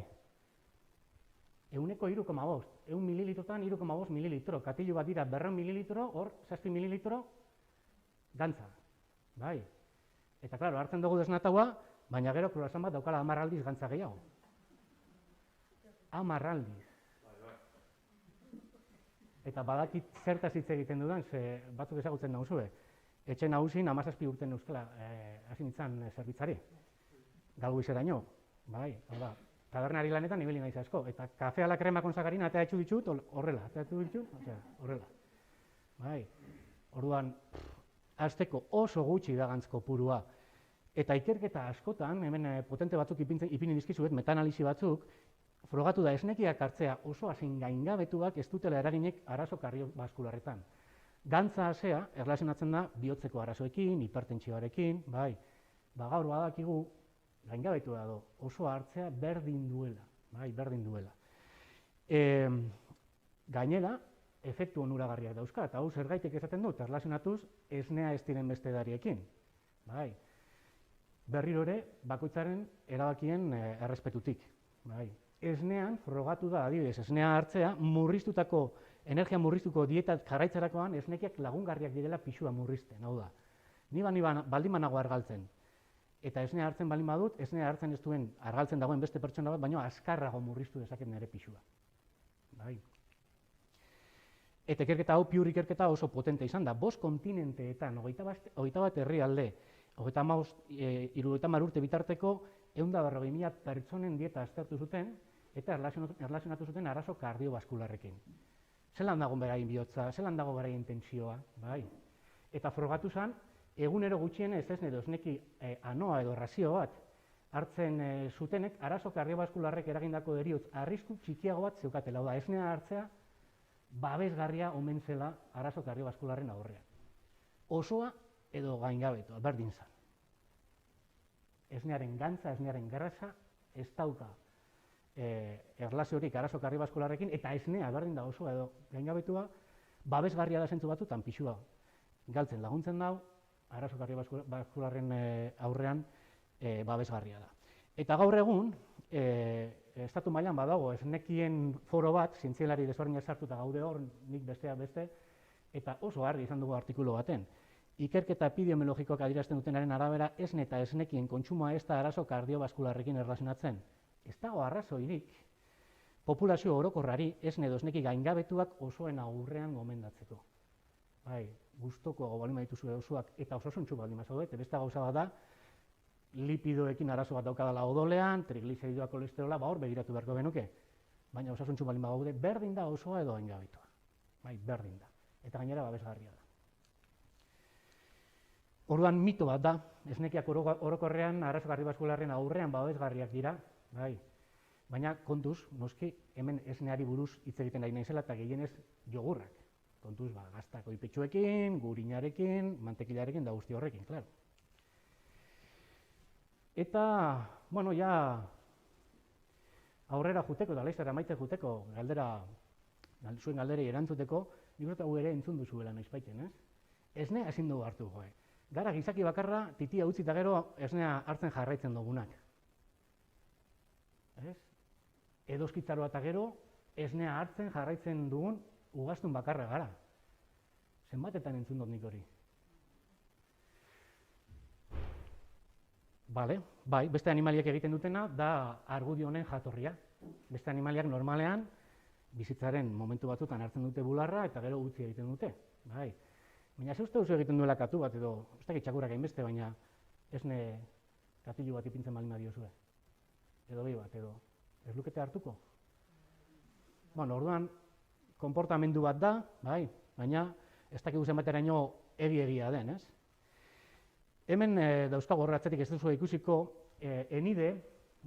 3,5, 1 mililitrotan 3,5 mililitro, katilu bat dira 200 mililitro, hor 7 mililitro gantza, bai. Eta, klaro, hartzen dugu desnataua, baina gero kruasan bat daukala 10 aldiz gantza gehiago. 10 aldiz. Eta badakit zertaz hitz egiten dudan, ze batzuk ezagutzen nauzue. Etxe nagusin 17 urte neuzkela hasi nintzen zerbitzari. Galgoizeraino, bai, hau da. Tabernari lanetan ibili naiz asko, eta kafe ala krema konsagarina atea etxu ditut, horrela, horrela. Bai, orduan, hasteko oso gutxi da gantz kopurua. Eta ikerketa askotan, hemen potente batzuk ipini dizkizuet, metanalisi batzuk, frogatu da esnekiak hartzea oso zein gaingabetuak ez dutela eraginek arazo kardiobaskularretan. Gantza azea erlazionatzen da bihotzeko arazoekin, hipertentsioarekin, bai, gaur badakigu gaingabetua da oso hartzea berdin duela, bai, berdin duela. Gainera, efektu onuragarriak dauzka, eta hau zergaitik esaten dut, erlazionatuz esnea ez diren beste edariekin, bai. Berriro ere, bakoitzaren erabakien errespetutik, bai. Esnean, frogatu da, adibidez, esnea hartzea, energia murriztuko dietat jarraitzerakoan esnekiak lagungarriak direla pisua murrizten, hau da. Ni baldin banago argaltzen, eta esnea hartzen baldin badut, esnea hartzen ez duen argaltzen dagoen beste pertsona bat, baina azkarrago murriztu dezaket nire pisua. Bai. Eta ikerketa hau, piur ikerketa oso potente izan da, 5 kontinenteetan, 21 herrialde, 30 urte bitarteko, 140.000 pertsonen dieta aztertu zuten, eta erlazionatu zuten arazo kardiobaskularrekin. Zelan dago beraien bihotza, zelan dago beraien tentsioa, bai. Eta frogatu zen, egunero gutxienez esne edo esneki anoa edo razio bat hartzen zutenek, arazo kardiobaskularrek eragindako heriotz arrisku txikiago bat zeukatela, da esnea hartzea babesgarria omen zela arazo kardiobaskularren aurrean. Osoa edo gaingabetua, berdin zen. Esnearen gantza, esnearen grasa, ez dauka erlaziorik arazo kardiobaskularrekin, eta esnea berdin da osoa edo gaingabetua, babesgarria da zentzu batzutan pisua galtzen laguntzen dau, arazo kardiobaskularren aurrean babesgarria da. Eta gaur egun, estatu mailan badago esnekien foro bat, zientzialari desberdinak sartuta gaude hor, nik besteak beste, eta oso argi izan dugu artikulu baten. Ikerketa epidemiologikoak adierazten dutenaren arabera, esne eta esnekien kontsumoa ez da arazo kardiobaskularrekin erlazionatzen. Ez dago arrazoirik populazio orokorrari esne edo esneki gaingabetuak osoen aurrean gomendatzeko. Bai, gustoko baldin badituzue osoak eta osasuntsu baldin bazaude, beste gauza bat da, lipidoekin arazo bat daukadala odolean, trigliseridoa, kolesterola, hor begiratu beharko genuke. Baina osasuntsu baldin bagaude, berdin da osoa edo gaingabetua. Bai, berdin da. Eta gainera babesgarria da. Orduan mito bat da, esnekiak orokorrean arazo kardiobaskularren aurrean babesgarriak dira, bai. Baina kontuz, noski, hemen esneari buruz hitz egiten ari naizela eta gehienez jogurrak. Kontuz, gaztako ipetxuekin, gurinarekin, mantekilarekin da guzti horrekin, klaro. Eta, bueno, ja aurrera juteko eta laizera maite juteko, zuen galderei erantzuteko, nik uste hau ere entzun duzuela noizbaiten, ez? Esnea ezin dugu hartu, joe. Gara gizaki bakarra, titia utzi eta gero esnea hartzen jarraitzen dugunak. Ez? Edoskitzaroa eta gero, esnea hartzen jarraitzen dugun ugaztun bakarra gara. Zenbatetan entzun dut nik hori. Bale, bai, beste animaliak egiten dutena da argudio honen jatorria. Beste animaliak normalean bizitzaren momentu batzutan hartzen dute bularra eta gero utzi egiten dute. Bai. Baina ze uste duzu egiten duela katu bat edo, ez dakit txakurrak hainbeste, baina esne katilu bat ipintzen baldin badiozue. Edo behi bat, edo ez lukete hartuko? Bueno, orduan, konportamendu bat da, bai, baina ez dakigu zenbateraino egia den, ez? Hemen dauzkagu horre atzetik ez duzu ikusiko, ENIDE,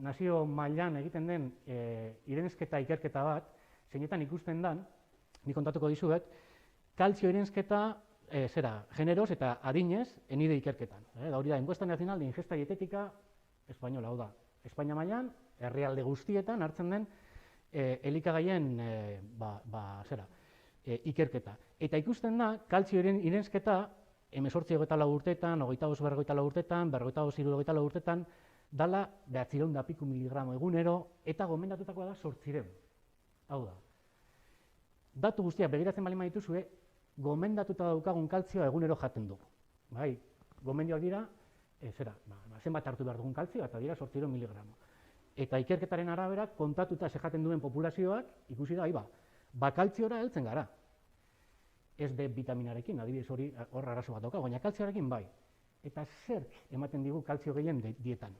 nazio mailan egiten den irensketa ikerketa bat, zeinetan ikusten dan, nik kontatuko dizuet, kaltzio irensketa, generoz eta adinez ENIDE ikerketan. Da hori da, Encuesta Nacional de Ingesta Dietética Espainola, hau da. Espainia mailan, herrialde guztietan hartzen den elikagaien ikerketa. Eta ikusten da, kaltzio irensketa, 18-24 urtetan, 25-44 urtetan, 45-64 urtetan, dala 900 piku miligramo egunero, eta gomendatutakoa da 800. Hau da. Datu guztiak begiratzen bali dituzue, gomendatuta daukagun kaltzioa egunero jaten dugu. Bai, gomendioak dira, zenbat hartu behar dugun kaltzioa, eta dira 800 miligramo. Eta ikerketaren arabera, kontatuta jaten duen populazioak, ikusi da, kaltziora heltzen gara. Ez B vitaminarekin, adibidez hor arazo bat dauka, baina kaltzioarekin bai. Eta zerk ematen digu kaltzio gehien dietan.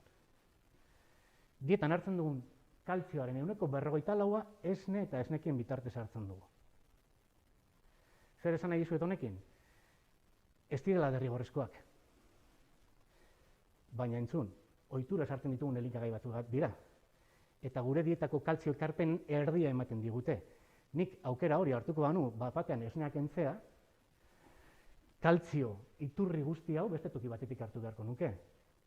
Dietan hartzen dugun kaltzioaren 54% esne eta esnekien bitartez hartzen dugu. Zer esan nahi dizuet honekin? Ez direla derrigorrezkoak. Baina entzun, ohitura sartzen ditugun elikagai batzuk dira. Eta gure dietako kaltzio ekarpen erdia ematen digute. Nik aukera hori hartuko banu, batean esneak entzea, kaltzio iturri guzti hau beste toki batetik hartu beharko nuke.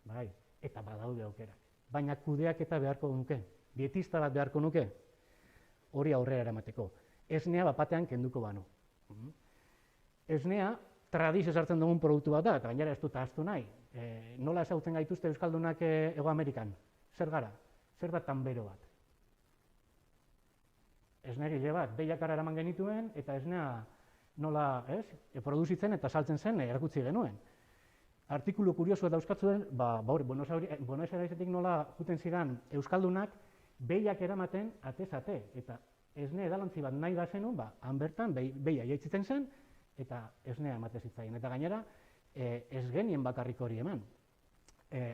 Bai, eta badaude aukerak. Baina kudeaketa beharko nuke, dietista bat beharko nuke, hori aurrera eramateko. Esnea batean kenduko banu. Esnea tradizioz hartzen dugun produktu bat da, eta gainera ez dut ahaztu nahi. Nola ezagutzen gaituzte Euskaldunak Hego Amerikan? Zer gara? Zer da tanbero bat? Esnegile bat, behiakara eraman genituen, eta esnea nola produzitzen eta saltzen zen erakutsi genuen. Artikulu kuriosu dauzkatzuen, Buenos Airesetik nola juten ziren Euskaldunak behiak eramaten atez-ate, eta esne edalantzi bat nahi da zenun, han bertan behia jaitzitzen zen, eta esnea emate zitzaien. Eta gainera, ez genien bakarrik hori eman.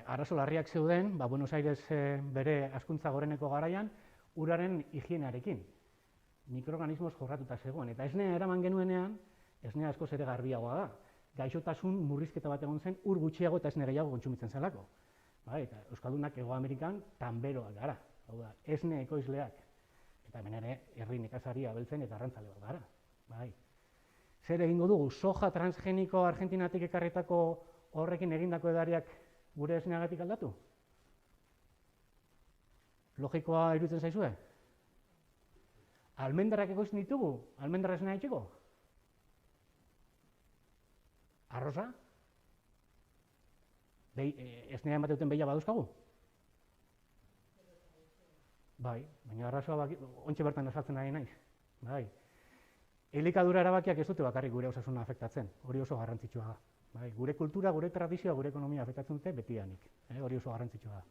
Arazo larriak zeuden, Buenos Aires bere hazkuntza goreneko garaian, uraren higienearekin. Mikroorganismoz jorratuta zegoen. Eta esnea eraman genuenean, esnea askoz ere garbiagoa da. Gaixotasun murrizketa bat egon zen, ur gutxiago eta esne gehiago kontsumitzen zelako. Eta Euskaldunak Hego Amerikan tanberoak gara. Hau da, esne ekoizleak. Eta hemen ere, herri nekazari abeltzen eta arrantzale bat gara. Zer egingo dugu, soja transgeniko Argentinatik ekarritako horrekin egindako edariak gure esneagatik aldatu? Logikoa iruditzen zaizue? Almendarrak ekoizten ditugu? Almendarra esnea itxiko? Arroza? Esnea ematen duten behia baduzkagu? Bai, baina arrazoa ontsi bertan azaltzen ari naiz. Bai. Elikadura erabakiak ez dute bakarrik gure osasuna afektatzen, hori oso garrantzitsua da. Gure kultura, gure tradizioa, gure ekonomia afektatzen dute betianik, hori oso garrantzitsua da.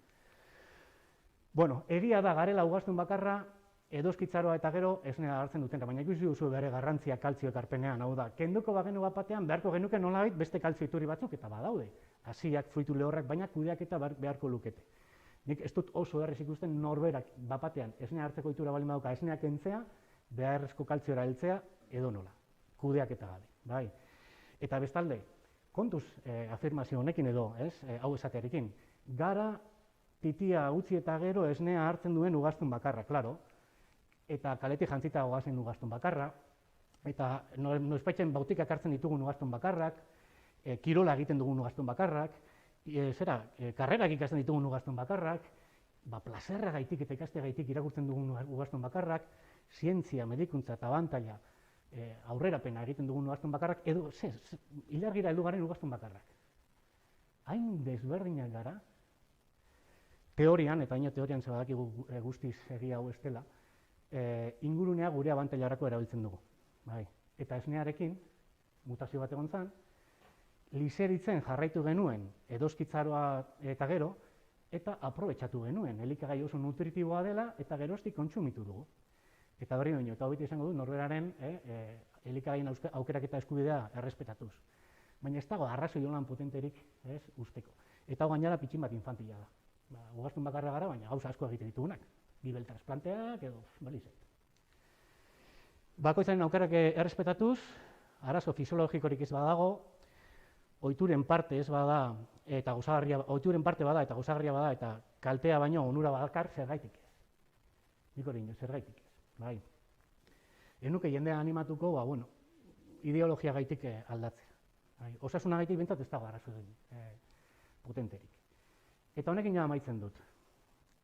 Bueno, egia da garela ugaztun bakarra, edoskitzaroa eta gero esnea hartzen duten, baina ikusi duzu bere garrantzia kaltzio ekarpenean, hau da, kenduko bagenu bat batean beharko genuke nolabait beste kaltzio iturri batzuk eta badaude. Hasiak, fruitu lehorrak, baina kudeaketa beharko lukete. Nik ez dut oso errez ikusten norberak bat batean esnea hartzeko itura baldin badauka esneak entzea, beharrezko kaltziora heltzea edo nola, kudeaketa gabe. Eta bestalde, kontuz afirmazio honekin edo, hau esatearekin, gara titia utzi eta gero esnea hartzen duen ugaztun bakarra, klaro, eta kaletik jantzita ogazen ugaztun bakarra, eta noizbaitzen bautikak hartzen ditugun ugaztun bakarrak, kirola egiten dugun ugaztun bakarrak, karrerak ikasten ditugun ugaztun bakarrak, plazerra gaitik eta ikaste gaitik irakurtzen dugun ugaztun bakarrak, zientzia, medikuntza eta abantaila aurrerapena egiten dugun ugaztun bakarrak, edo ilargira heldu garen ugaztun bakarrak. Hain desberdinak gara, teorian, eta haino teorian zebadakigu guztiz egia hau ez dela, ingurunea gure abantailarako erabiltzen dugu. Eta esnearekin, mutazio bat egon zen, liseritzen jarraitu genuen edoskitzaroa eta gero, eta aprobetxatu genuen, elikagai oso nutritiboa dela, eta geroztik kontsumitu dugu. Eta berri baino, eta hobiti izango du, norberaren elikagaien aukeraketa eskubidea errespetatuz. Baina ez dago arrazoi holan potenterik usteko. Eta hau gainera pitxin bat infantila da. Ugaztun bakarra gara, baina gauza asko egiten ditugunak. Bibel transplanteak edo balizet. Bakoitzaren aukerak errespetatuz, arazo fisiologikorik ez badago, ohituren parte ez bada eta gozagarria, ohituren parte bada eta gozagarria bada eta kaltea baino onura badakar, zergaitik ez. Nik hori zergaitik ez, bai. Ez nuke jendea animatuko, ideologia gaitik aldatzea. Bai. Osasuna gaitik bintzat ez dago arazo potenterik. Eta honekin ja amaitzen dut.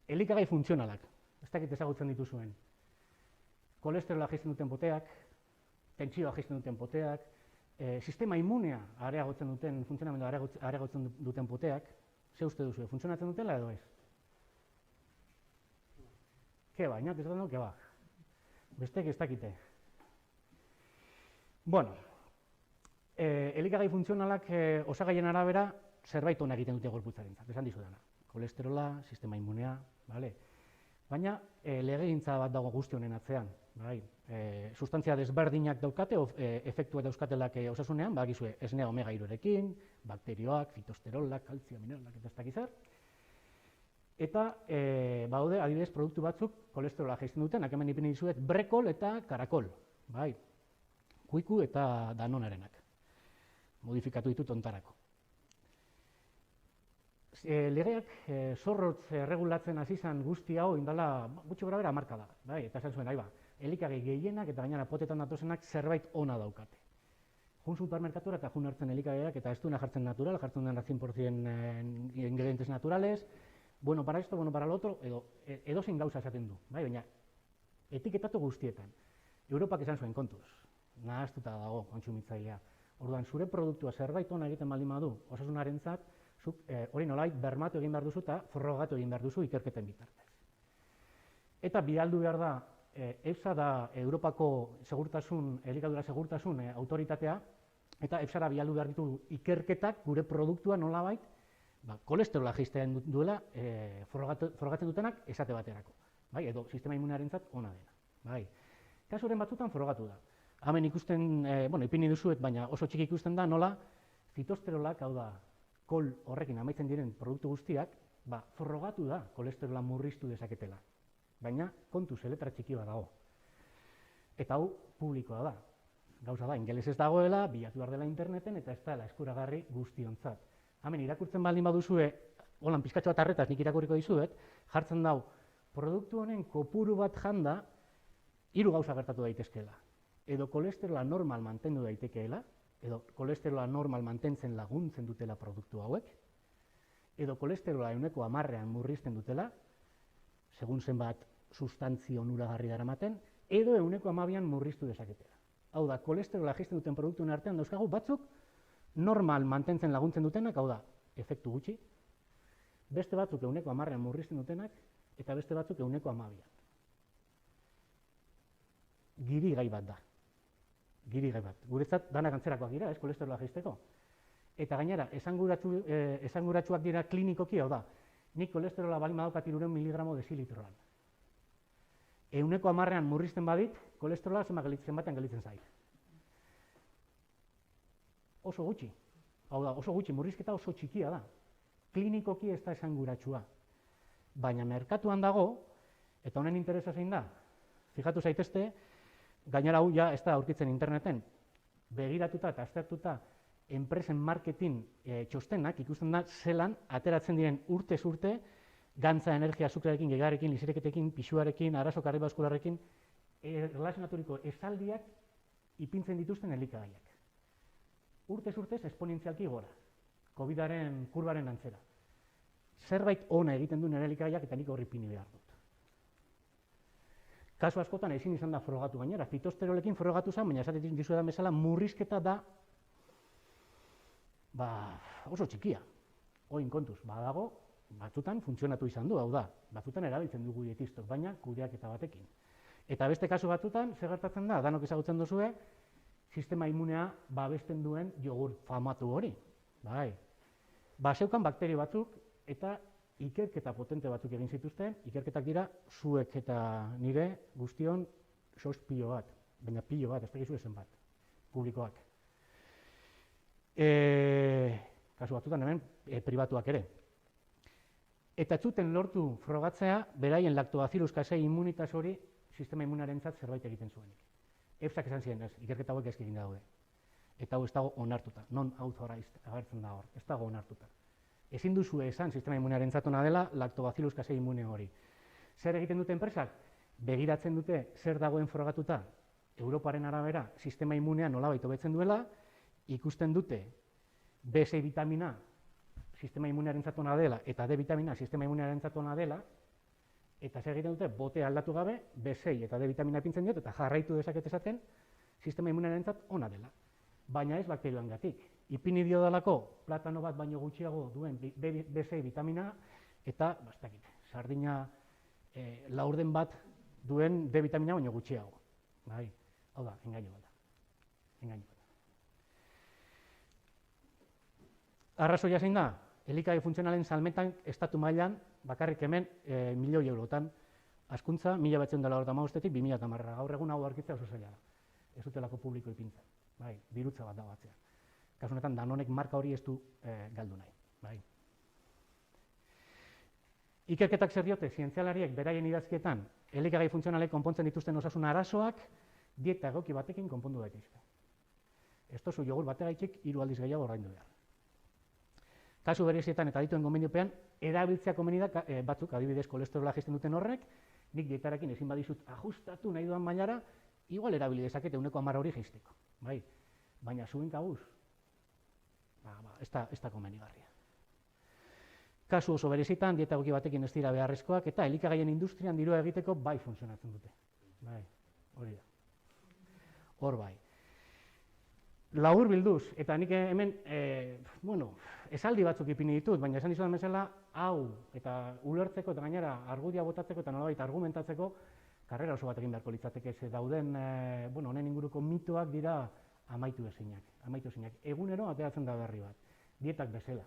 Elikagai funtzionalak, ez dakit ezagutzen dituzuen. Kolesterola jaisten duten poteak, tentsioa jaisten duten poteak, sistema immunea areagotzen duten, funtzionamendua areagotzen duten poteak, ze uste duzu, funtzionatzen dutela edo ez? Ke ba, inak ez dut, ke ba. Bestek ez dakite. Bueno, elikagai funtzionalak osagaien arabera zerbait ona egiten dute gorputzarentzat, esan dizudana. Kolesterola, sistema immunea, bale? Baina legegintza bat dago guzti honen atzean, bai? Sustantzia desberdinak daukate, efektua dauzkatelak osasunean, bagizue, esnea omega-3rekin, bakterioak, fitosterolak, kaltzio, mineralak eta ez dakiz zer. Eta baude, adibidez, produktu batzuk kolesterola jaisten duten, hemen ipini dizuet, Brekol eta Karakol, bai? Kuiku eta Danonarenak. Modifikatu ditut ontarako. Legeak zorrotz regulatzen hasi zen guzti hau indala gutxi gorabehera hamarkada, bai? Eta esan zuen, elikagai gehienak eta gainera potetan datozenak zerbait ona daukate. Jun supermerkatura eta jun hartzen elikagaiak eta ez duena jartzen natural, jartzen dena 100% ingredientes naturales, bueno para esto, bueno para lo otro, edozein gauza esaten du, bai? Baina etiketatu guztietan. Europak esan zuen kontuz, nahaztuta dago kontsumitzailea. Orduan, zure produktua zerbait ona egiten baldin badu, osasunarentzat, hori nolait bermatu egin behar duzu eta frogatu egin behar duzu ikerketen bitartez. Eta bialdu behar da, EFSA da Europako elikadura segurtasun autoritatea, eta EFSA-ra bialdu behar ditu ikerketak gure produktua nolabait, kolesterola jaisten duela frogatzen dutenak esate baterako, bai? Edo sistema immunearentzat ona dena, bai? Kasuren batzutan frogatu da. Hemen ikusten, ipini duzuet, baina oso txiki ikusten da nola fitosterolak, hau da, kol horrekin amaitzen diren produktu guztiak, frogatu da kolesterola murriztu dezaketela. Baina kontuz letra txiki bat dago. Eta hau publikoa da. Gauza da, ingelesez dagoela, bilatu behar dela interneten, eta ez dela eskuragarri guztiontzat. Hemen irakurtzen baldin baduzue, holan pizkatxo bat arretaz nik irakurriko dizuet, jartzen dau, produktu honen kopuru bat janda, 3 gauza gertatu daitezkeela. Edo kolesterola normal mantendu daitekeela, edo kolesterola normal mantentzen laguntzen dutela produktu hauek, edo kolesterola 10%ean murrizten dutela, segun zenbat sustantzio onuragarri daramaten, edo 12%ean murriztu dezaketela. Hau da, kolesterola jaisten duten produktuen artean dauzkagu batzuk normal mantentzen laguntzen dutenak, hau da, efektu gutxi, beste batzuk 10%ean murrizten dutenak, eta beste batzuk 12%ean. Giri gai bat da. Giri gai bat. Guretzat danak antzerakoak dira, ez kolesterola jaisteko. Eta gainera, esanguratsuak dira klinikoki, hau da, nik kolesterola baldin badaukat 300 miligramo dezilitroan. 10%ean murrizten badit, kolesterola zenbatean gelditzen zait. Oso gutxi. Hau da, oso gutxi, murrizketa oso txikia da. Klinikoki ez da esanguratsua. Baina merkatuan dago, eta honen interesa zein da, fijatu zaitezte, gainera hau ja ez da aurkitzen interneten, begiratuta eta aztertuta enpresen marketing txostenak ikusten da zelan ateratzen diren urtez urte gantza, energia, azukrearekin, gegarekin, lizireketekin, pisuarekin, arazo kardiobaskularrekin erlazionaturiko esaldiak ipintzen dituzten elikagaiak. Urtez urtez esponentzialki gora, COVID-aren kurbaren antzera. Zerbait ona egiten duen elikagaiak eta nik horri ipini behar dut. Kasu askotan ezin izan da frogatu gainera, fitosterolekin frogatu zen, baina esaten dizuedan bezala murrizketa da oso txikia. Oin kontuz, badago, batzutan funtzionatu izan du, hau da, batzutan erabiltzen dugu dietistok, baina kudeaketa batekin. Eta beste kasu batzutan, zer gertatzen da, danok ezagutzen duzue, sistema immunea babesten duen jogurt famatu hori. Bai. Zeukan bakterio batzuk eta ikerketa potente batzuk egin zituzten, ikerketak dira zuek eta nire guztion pilo bat, baina pilo bat, ez dakizu ezen bat, publikoak. Kasu batzutan hemen, pribatuak ere. Eta zuten lortu frogatzea, beraien lactobacillus casei immunitas hori sistema immunarentzat zerbait egiten zuenik. EFSAk esan ziren, ez, ikerketa hauek gaizki egin daude. Eta hau ez dago onartuta, non-authorized agertzen da hor, ez dago onartuta. Ezin duzu esan sistema immunearentzat ona dela Lactobacillus casei immune hori. Zer egiten dute enpresak? Begiratzen dute zer dagoen frogatuta Europaren arabera sistema immunea nolabait hobetzen duela, ikusten dute B6 vitamina sistema immunearentzat ona dela eta D vitamina sistema immunearentzat ona dela, eta zer egiten dute botea aldatu gabe B6 eta D vitamina ipintzen diot eta jarraitu dezaket esaten sistema immunearentzat ona dela. Baina ez bakterioengatik. Ipini diodalako platano bat baino gutxiago duen B6 vitamina eta sardina laurden bat duen D vitamina baino gutxiago. Bai, hau da, engainu bat da. Engainu bat da. Arrazoia zein da? Elikagai funtzionalen salmentan estatu mailan bakarrik hemen milioi eurotan. Hazkuntza 1995-etik 2010. Gaur egun hau aurkitzea oso zaila da. Ez dutelako publiko ipintzen. Bai, dirutza bat dago atzean. Kasu honetan Danonek marka hori ez du galdu nahi. Bai. Ikerketak zer diote, zientzialariek beraien idazkietan elikagai funtzionalek konpontzen dituzten osasun arazoak dieta egoki batekin konpondu daitezke. Ez tozu jogur bategaitxik 3 aldiz gehiago ordaindu behar. Kasu berezietan eta adituen gomendiopean, erabiltzea komeni da batzuk, adibidez kolesterola jaisten duten horrek, nik dietarekin ezin badizut ajustatu nahi duan mailara, igual erabili dezakete 10% hori jaisteko. Bai, baina zuen kabuz, ez da komenigarria. Kasu oso berezitan, dieta egoki batekin ez dira beharrezkoak, eta elikagaien industrian dirua egiteko bai funtzionatzen dute. Bai, hori da. Hor bai. Labur bilduz, eta nik hemen, esaldi batzuk ipini ditut, baina esan dizudan bezala, hau, eta ulertzeko eta gainera argudia botatzeko eta nolabait argumentatzeko, karrera oso bat egin beharko litzateke, ze dauden, honen inguruko mitoak dira amaitu ezinak. Egunero ateratzen da berri bat, dietak bezala.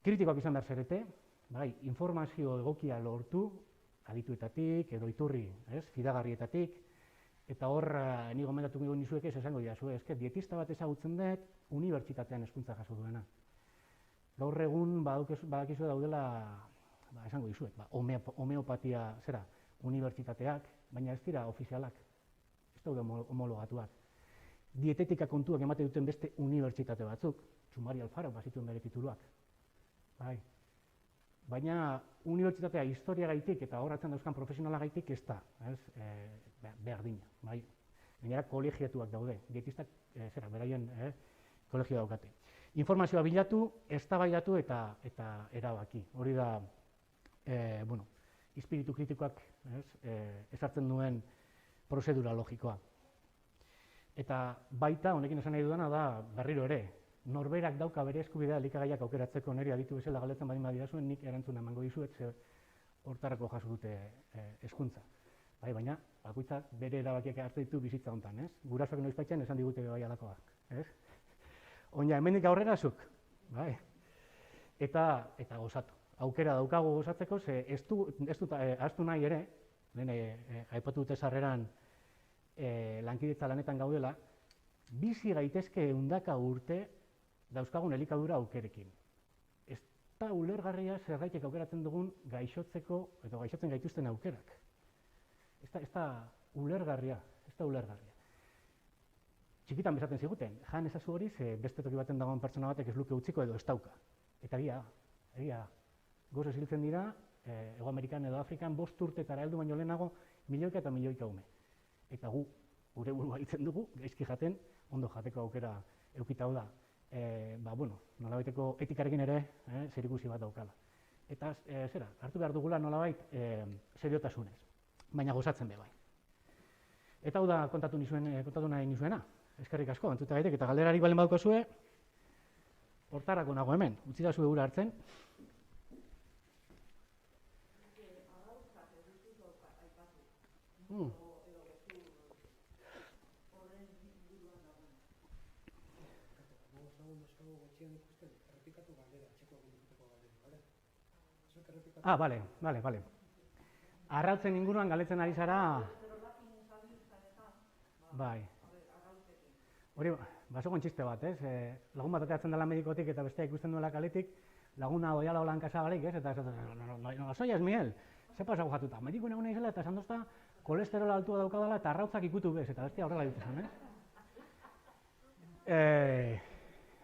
Kritikoak izan behar zarete, bai, informazio egokia lortu, adituetatik, edo iturri, fidagarrietatik, eta hor, ni gomendatuko nizuek ez esango dira, dietista bat ezagutzen dut, unibertsitatean hezkuntza jaso duena. Gaur egun badakizu daudela, esango dizuek, homeopatia, unibertsitateak, baina ez dira ofizialak, ez daude homologatuak. Dietetika kontuak emate duten beste unibertsitate batzuk, Txumari Alfaro bazituen bere tituluak. Bai. Baina unibertsitatea historiagaitik eta horatzen dauzkan profesionalagaitik ez da, berdina. Bai. Gainera kolegiatuak daude, dietistak beraien kolegioa daukate. Informazioa bilatu, eztabaidatu eta erabaki. Hori da, espiritu kritikoak ezartzen duen prozedura logikoa. Eta baita, honekin esan nahi dudana da, berriro ere, norberak dauka bere eskubidea elikagaiak aukeratzeko niri aditu bezala galdetzen badin badidazuen, nik erantzuna emango dizuet, ze hortarako jaso dute hezkuntza. Bai, baina, bakoitzak bere erabakiak hartu ditu bizitza hontan, ez? Gurasoak noizbaitzen esan digute bai alakoak, ez? Oina, hemendik aurrera zuk, bai? Eta gozatu. Aukera daukagu gozatzeko, ze ez dut ahaztu nahi ere, aipatu dute sarreran lankidetza lanetan gaudela, bizi gaitezke 100 urte dauzkagun elikadura aukerekin. Ez da ulergarria zergaitik aukeratzen dugun gaixotzeko edo gaixotzen gaituzten aukerak. Ez da ulergarria, Txikitan bezaten ziguten, jan ezazu hori, ze beste toki baten dagoen pertsona batek ez luke utziko edo ez dauka. Eta egia, gozo ziltzen dira, Hego Amerikan edo Afrikan 5 urtetara heldu baino lehenago milioika eta milioika ume. Eta gure burua hitzen dugu, gaizki jaten, ondo jateko aukera eukita hau da. Nolabaiteko etikarekin ere zerikusi bat daukala. Eta hartu behar dugula nolabait seriotasunez, baina gozatzen be bai. Eta hau da kontatu nahi nizuena. Eskerrik asko, entzuta gaitek, eta galderarik balen badukazue, hortarako nago hemen, utzi da zue gura hartzen. Bale. Arrautzen inguruan galetzen ari zara... Bai. Hori, basogon txiste bat, ez? Lagun bat ateatzen dela medikotik eta bestea ikusten duela kaletik, laguna oiala holan kasabalik, ez? Eta nola soia ez, Miguel? Ze pasau jatuta? Mediko nago nahi zela eta esan dozta, kolesterola altua daukadala eta arrautzak ikutu bez, eta bestia horrela ditzen,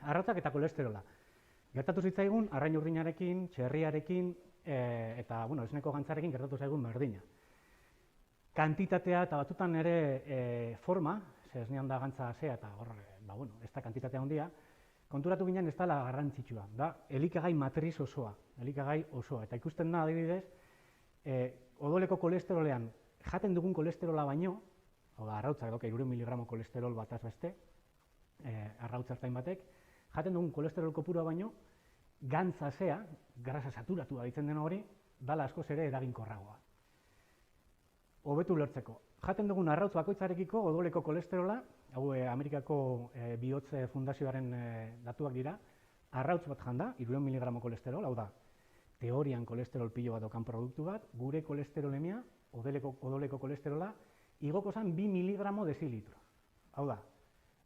arrautzak eta kolesterola. Gertatu zitzaigun, arrain urdinarekin, txerriarekin, eta, bueno, esneko gantzarekin gertatu zaigun berdina. Kantitatea eta batzutan ere forma, ze esnean da gantza zea eta hor, bueno, ez da kantitatea handia, konturatu ginen ez dela garrantzitsua, da elikagai matriz osoa, eta ikusten da adibidez, odoleko kolesterolean jaten dugun kolesterola baino, hau da, arrautzak dauka 300 miligramo kolesterol bataz beste, arrautza ertain batek, jaten dugun kolesterol kopurua baino, gantza zea, grasa saturatua ditzen den hori, dala askoz ere eraginkorragoa. Hobetu ulertzeko. Jaten dugun arrautz bakoitzarekiko odoleko kolesterola, hau Amerikako Bihotze Fundazioaren datuak dira, arrautz bat janda, 300 miligramo kolesterol, hau da, teorian kolesterol pilo bat daukan produktu bat, gure kolesterolemia, odoleko kolesterola, igoko zen 2 miligramo dezilitro. Hau da,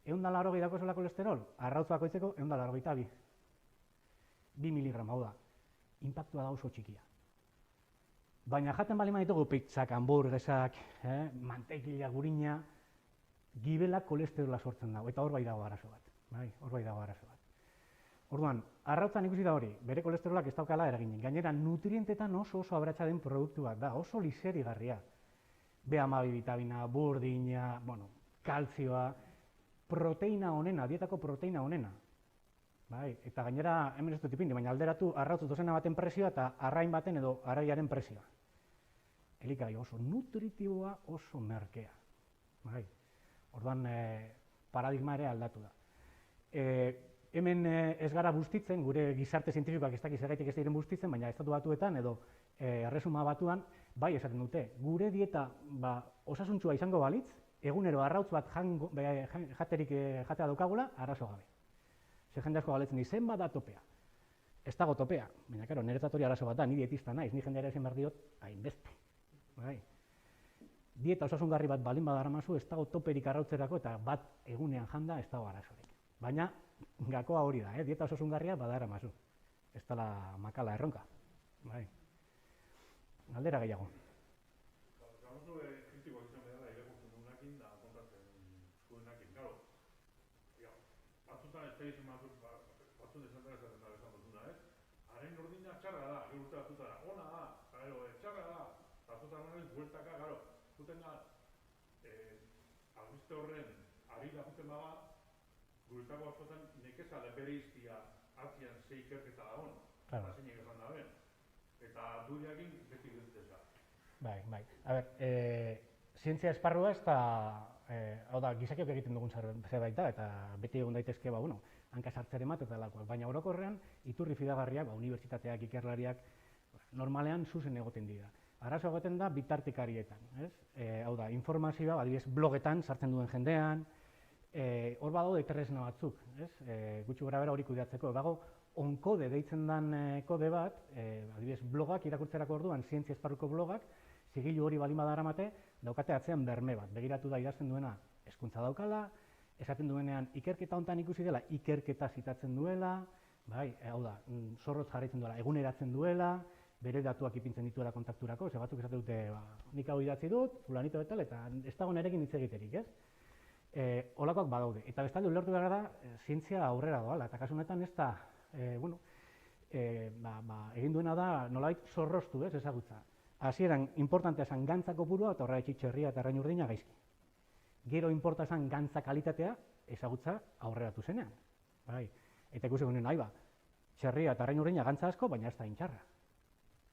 180 dakozola kolesterol, arrautz bakoitzeko 182. 2 miligramo, hau da, inpaktua da oso txikia. Baina jaten bali ditugu pizzak, hamburguesak, manteikila, gurina, gibelak kolesterola sortzen dago, eta hor bai dago arazo bat. Orduan, arrautzan ikusi da hori, bere kolesterolak ez daukala eraginen. Gainera, nutrientetan oso aberatsa den produktu bat da, oso liserigarria. B12 vitamina, burdina, kalzioa, proteina honena, dietako proteina honena. Eta gainera, hemen ez dut ipindi, baina alderatu arrautz dozena baten presioa eta arrain baten edo arraiaren presioa. Elikagai oso nutritiboa, oso merkea. Orduan, paradigma ere aldatu da. Hemen ez gara bustitzen, gure gizarte zientifikoak ez dakiz egaitik ez diren bustitzen, baina Estatu Batuetan edo Erresuma Batuan bai esaten dute. Gure dieta osasuntsua izango balitz, egunero arrautz bat jatea daukagula, arazo gabe. Ze jende asko galetzen zenbat da topea. Ez dago topea, baina niretzat hori arazo bat da, ni dietista naiz, ni jendeara esan behar diot, hainbeste. Dieta osasungarri bat balin badaramazu, ez dago toperik arrautzerako eta bat egunean janda ez dago arazorik. Baina gakoa hori da, dieta osasungarria badaramazu. Ez dela makala erronka. Galdera gehiago. Batzun desantara esaten da esan duzuna, ez? Haren urdina txarra da, urte batzutara, ona da, txarra da, batzutan horren bueltaka, zuten da, albiste horren harira zuten baga, guretako askotan nekezale bere iztia atzian zei ikerketa da hon, eta zeinek esan da ben, eta duriakin beti giltzeza. Bai. A ber, zientzia esparrua ez da, hau da, gizakiok egiten dugun zerbait da, eta beti egon daitezke, hanka sartzere mat eta lakoak. Baina orokorrean, iturri fidagarriak, unibertsitateak, ikerlariak, normalean zuzen egoten dira. Arazo egoten da bitartekarietan, ez? Hau da, informazioa, adibidez, blogetan sartzen duen jendean, hor badaude tresna batzuk, ez? Gutxi gorabehera hori kudeatzeko. Dago, onkode deitzen den kode bat, adibidez, blogak irakurtzerako orduan, zientzia esparruko blogak, zigilu hori balin badaramate, daukate atzean berme bat. Begiratu da idazten duena, hezkuntza daukala, esaten duenean ikerketa hontan ikusi dela, ikerketa zitatzen duela, hau da, zorrotz jarraitzen duela, eguneratzen duela, bere datuak ipintzen dituela kontakturako, ze batzuk esate dute, nik hau idatzi dut, fulanito betal, eta ez dago nerekin hitz egiterik, ez? Holakoak badaude. Eta bestalde ulertu behar da, zientzia aurrera doala, eta kasu honetan ez da, egin duena da, nolabait zorroztu, ez, ezagutza. Hasieran, importantea esan gantza kopurua, eta horregatik txerria eta arrain urdina gaizki. Gero inporta esan gantza kalitatea, ezagutza aurreratu zenean. Eta ikusi gunen, txerria eta arrain urdina gantza asko, baina ez da intxarra.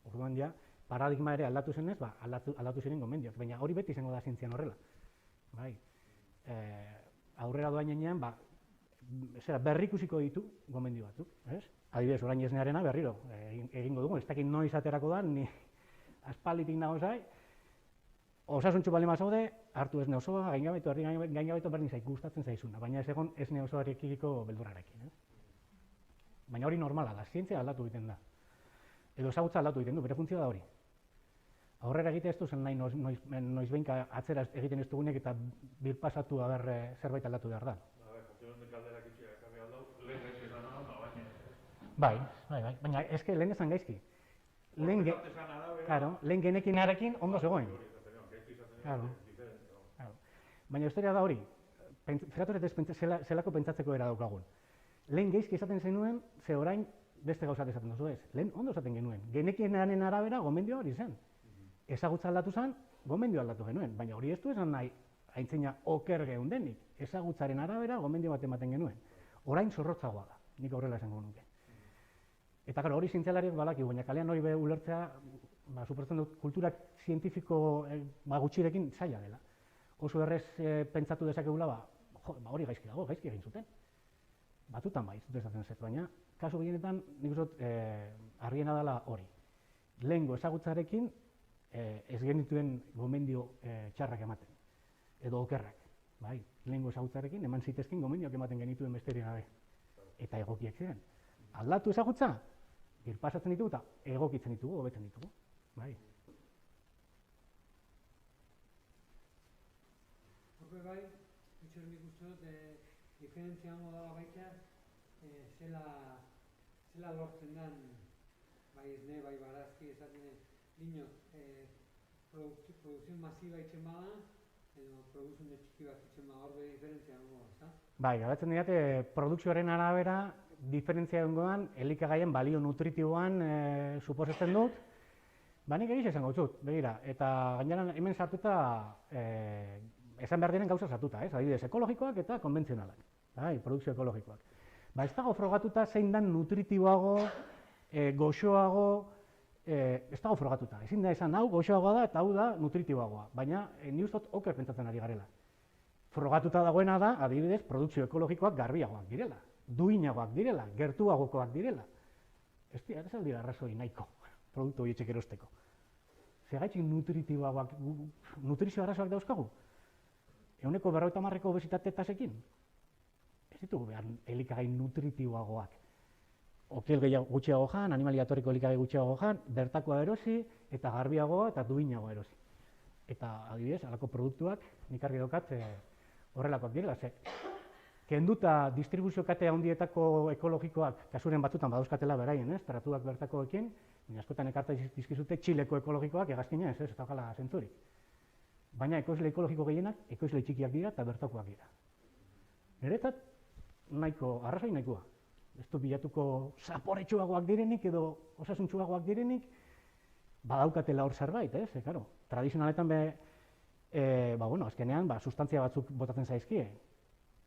Orduan ja, paradigma ere aldatu zenez, aldatu ziren gomendioak, baina hori beti izango da zientzian horrela. Aurrera doainean, berrikusiko ditu gomendio batzuk. Adibidez, orain esnearena berriro egingo dugu, ez dakit noiz aterako da, ni aspalditik nago zai, osasuntxu bali mazaude, hartu esne osoa, gaingabetu berdin zaik gustatzen zaizuna, baina ez egon esne osoarekiko beldurrarekin. Baina hori normala da, zientzia aldatu egiten da. Edo ezagutza aldatu egiten du, bere funtzioa da hori. Aurrera egite ez duzen nahi noizbehinka atzera egiten ez dugunek eta birpasatu zerbait aldatu behar da. Bai, baina eske lehen esan gaizki. Lehen genekinarekin ondo zegoen. Baina historia da hori, fijatu zelako pentsatzeko era daukagun. Lehen geizki esaten zenuen, ze orain beste gauzat esaten duzu ez. Lehen ondo esaten genuen, genekienaren arabera gomendio hori zen. Ezagutza aldatu zen, gomendio aldatu genuen, baina hori ez du esan nahi aintzina oker geundenik. Ezagutzaren arabera gomendio bat ematen genuen. Orain zorrotzagoa da, nik horrela esango nuke. Eta hori zientzialariak balaki, baina kalean hori ulertzea, suposatzen dut, kulturak zientifiko gutxirekin zaila dela. Oso errez pentsatu dezakegula, hori gaizki dago, gaizki egin zuten. Batutan bai, zut esaten zet, baina kasu gehienetan nik uste dut argiena dela hori. Lehengo ezagutzarekin ez genituen gomendio txarrak ematen, edo okerrak. Lehengo ezagutzarekin eman zitezkin gomendioak ematen genituen besterik gabe. Eta egokiak ziren. Aldatu ezagutza, birpasatzen ditugu eta egokitzen ditugu, hobetzen ditugu. Horre bai, itxor nik uste dut, diferentzia hongo dala baita, zela lortzen den, bai esne, bai barazki, esaten dino, produzion masiba itxen bada, edo produzion txiki bat itxen bada, horre diferentzia hongo da, ezta? Bai, galatzen diate, produkzioaren arabera, diferentzia hongoan, elikagaien balio nutritiboan suposatzen dut, nik egiz esango dut, begira, eta gainera hemen sartuta, esan behar diren gauza sartuta, adibidez, ekologikoak eta konbentzionalak, produkzio ekologikoak. Ez dago frogatuta zein dan nutritiboago, goxoago, ez dago frogatuta. Ezin da esan hau goxoagoa da eta hau da nutritiboagoa, baina ni uste dut oker pentsatzen ari garela. Frogatuta dagoena da, adibidez, produkzio ekologikoak garbiagoak direla, duinagoak direla, gertuagokoak direla. Ez aldira arrazoi nahiko produktu horietxek erosteko. Zergaitxik nutritiboagoak, nutrizio arazoak dauzkagu? 50%ko obesitate tasekin? Ez ditugu behar elikagai nutritiboagoak. Okiel gutxiago jan, animaliatoriko elikagai gutxiago jan, bertakoa erosi, eta garbiagoa eta duinagoa erosi. Eta adibidez, halako produktuak, nik argi daukat horrelakoak direla. Kenduta distribuzio kate handietako ekologikoak, kasuren batzutan badauzkatela beraien, tratuak bertakoekin, baina askotan ekarta dizkizute Txileko ekologikoak hegazkina ez daukala zentzurik. Baina ekoizle ekologiko gehienak, ekoizle txikiak dira eta bertakoak dira. Niretzat, arrazoi nahikoa. Ez du bilatuko zaporetsuagoak direnik edo osasuntsuagoak direnik, badaukatela hor zerbait, tradizionaletan azkenean, sustantzia batzuk botatzen zaizkie.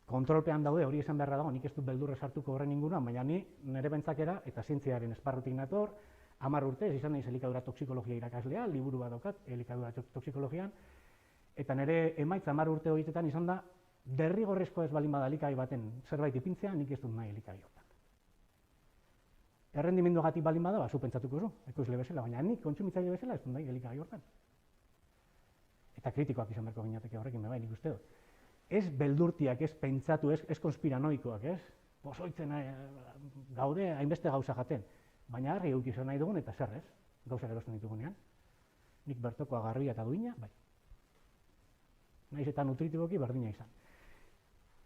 Kontrolpean daude, hori esan beharra dago, nik ez dut beldurra sartuko horren inguruan, baina ni nire bentzakera eta zientziaren esparrutik nator, 10 urte, ez izan naiz elikadura toksikologia irakaslea, liburu bat daukat elikadura toksikologian, eta nire emaitza 10 urte horietan izan da, derrigorrezkoa ez balin bada elikagai baten zerbait ipintzea, nik ez dut nahi elikagai hortan. Errendimenduagatik balin bada, zu pentsatuko zu, ekoizle bezala, baina nik kontsumitzaile bezala ez dut nahi elikagai hortan. Eta kritikoak izan beharko ginateke horrekin, nik uste dut. Ez beldurtiak, ez pentsatu, ez konspiranoikoak, pozoitzen gaude hainbeste gauza jaten. Baina argi eukizan nahi dugun eta zer ez, gauzak erosten ditugunean. Nik bertokoa garbia eta duina, bai. Naiz eta nutritiboki berdina izan.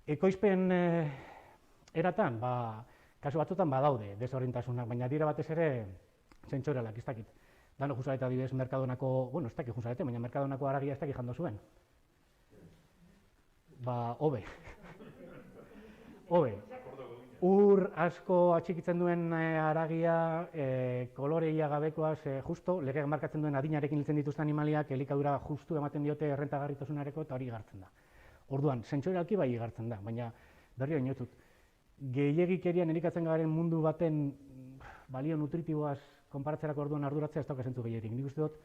Ekoizpen eratan, kasu batzutan badaude desorientasunak, baina dira batez ere zentzoralak, ez dakit. Dano Jusarete adibidez Mercadonako, ez dakit Jusarete, baina Mercadonako haragia ez dakit jando zuen. Hobe. Ur asko atxikitzen duen haragia, koloreia gabekoaz, justo, legeak markatzen duen adinarekin hiltzen dituzten animaliak elikadura justu ematen diote errentagarritasunareko eta hori igartzen da. Orduan, zentzoralki bai igartzen da, baina berriro inotut. Gehiegikerian elikatzen garen mundu baten balio nutritiboaz konparatzerako orduan arduratzea ez dauka zentzu gehierik. Nik uste dut,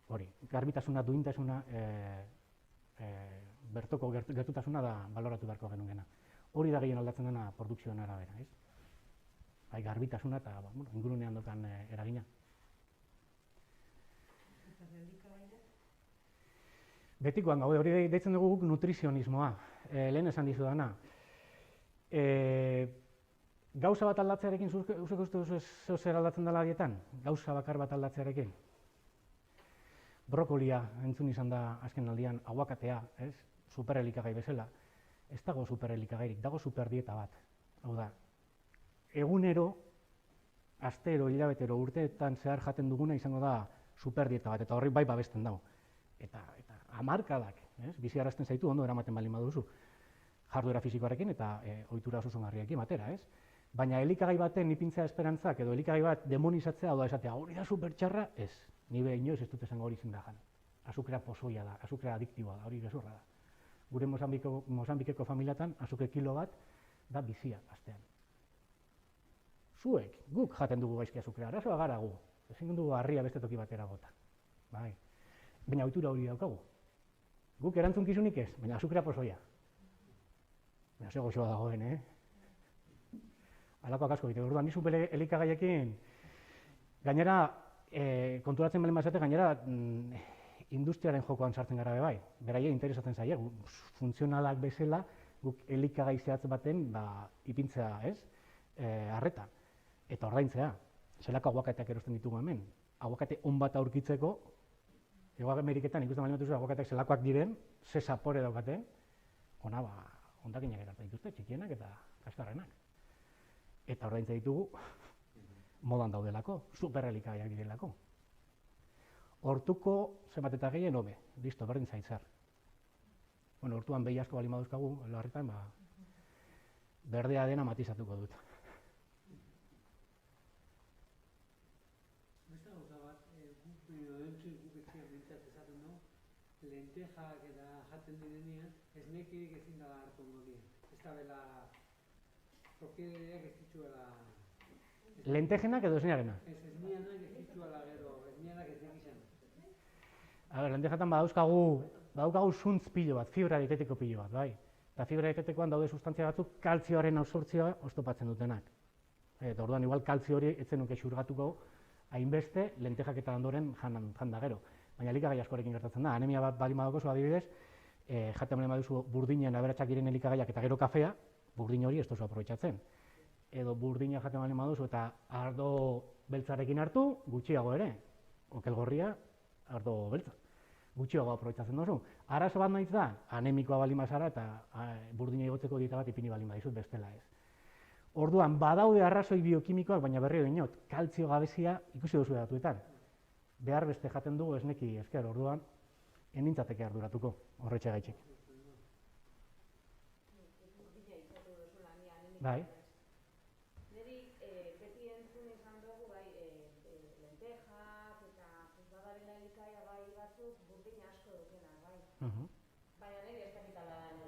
hori, garbitasuna, duintasuna, bertoko gertutasuna da baloratu beharko genuen. Hori da gehien aldatzen dena produkzioen arabera, ez? Garbitasuna eta ingurunean dokan eragina. Betikoan gaude, hori deitzen dugu guk nutrizionismoa, lehen esan dizu dana. Gauza bat aldatzearekin, zuzuk uste duzu zer aldatzen dela dietan? Gauza bakar bat aldatzearekin. Brokolia entzun izan da azken aldian, aguakatea, superelikagai bezala. Ez dago superelikagairik, dago superdieta bat. Hau da, egunero, astero, hilabetero, urteetan zehar jaten duguna izango da superdieta bat, eta horri bai babesten dago. Eta hamarkadak, biziarazten zaitu ondo eramaten baldin baduzu. Jarduera fisikoarekin eta ohitura osasungarriekin batera, ez? Baina elikagai baten ipintzea esperantzak edo elikagai bat demonizatzea, hau da esatea, hori da supertxarra, ez. Ni be inoiz ez dut esango hori zen da jan. Azukrea pozoia da, azukrea adiktiboa da, hori gezurra da. Gure Mozambikeko familiatan azukre kilo bat da bizia astean. Zuek, guk jaten dugu gaizki azukrea, arazoa gara gu. Ezin dugu harria beste toki batera bota. Bai. Baina ohitura hori daukagu. Guk erantzunkizunik ez, baina azukrea pozoia. Baina ze goxoa dagoen, Alakoak asko egite. Orduan, ni super elikagaiekin, gainera, konturatzen balen bazate, gainera, industriaren jokoan sartzen gara bai. Beraie interesatzen zaie, funtzionalak bezala, guk elikagai zehatz baten, ipintzea, ez? Arreta. Eta ordaintzea. Zelako aguakateak erosten ditugu hemen. Aguakate on bat aurkitzeko, Ego Ameriketan ikusten baldin batuzu aguakateak zelakoak diren, ze zapore daukaten, ona, hondakinak ekartzen dituzte, txikienak eta kaskarrenak. Eta ordaintza ditugu, modan daudelako, superrelikagaiak direlako. Hortuko zenbat eta gehien hobe, listo, berdin zaitzar. Bueno, hortuan behi asko baldin baduzkagu, larritan, berdea dena matizatuko dut. Beste gauza bat, guk etxean bintzat esaten du, lentejak eta jaten direnean, esnekirik ezin dela hartu ondoren. Ez da bela, prokideak ez dituela... Lentejenak edo esnearena? Ez esnianak ez dituela gero, esnianak ez dikizan. A ber, lentejatan badaukagu zuntz pilo bat, fibra dietetiko pilo bat, bai. Eta fibra dietetikoan daude sustantzia batzuk kaltzioaren absortzioa oztopatzen dutenak. Eta orduan, igual kaltzio hori etzen nuke xurgatuko hainbeste lentejak eta ondoren jan da gero. Baina elikagai askorekin gertatzen da, anemia bat baldin badaukazu adibidez, jaten baldin baduzu burdinen aberatsak diren elikagaiak eta gero kafea, burdin hori ez duzu aprobetxatzen. Edo burdina jaten baldin baduzu eta ardo beltzarekin hartu, gutxiago ere. Okel gorria, ardo beltza. Gutxiago aprobetxatzen duzu. Arazo bat naiz da, anemikoa baldin bazara eta burdina igotzeko dieta bat ipini baldin badizut bestela ez. Orduan, badaude arrazoi biokimikoak, baina berriro dinot, kaltzio gabezia ikusi duzu datuetan. Behar beste jaten dugu esneki esker, orduan, enintzateke arduratuko, horretxe gaitxik. Bai. Neri beti entzun izan dugu, lentejak eta badabela elikaia bai batzuk burdin asko dukena, bai. Baina niri ez dakitala da edo,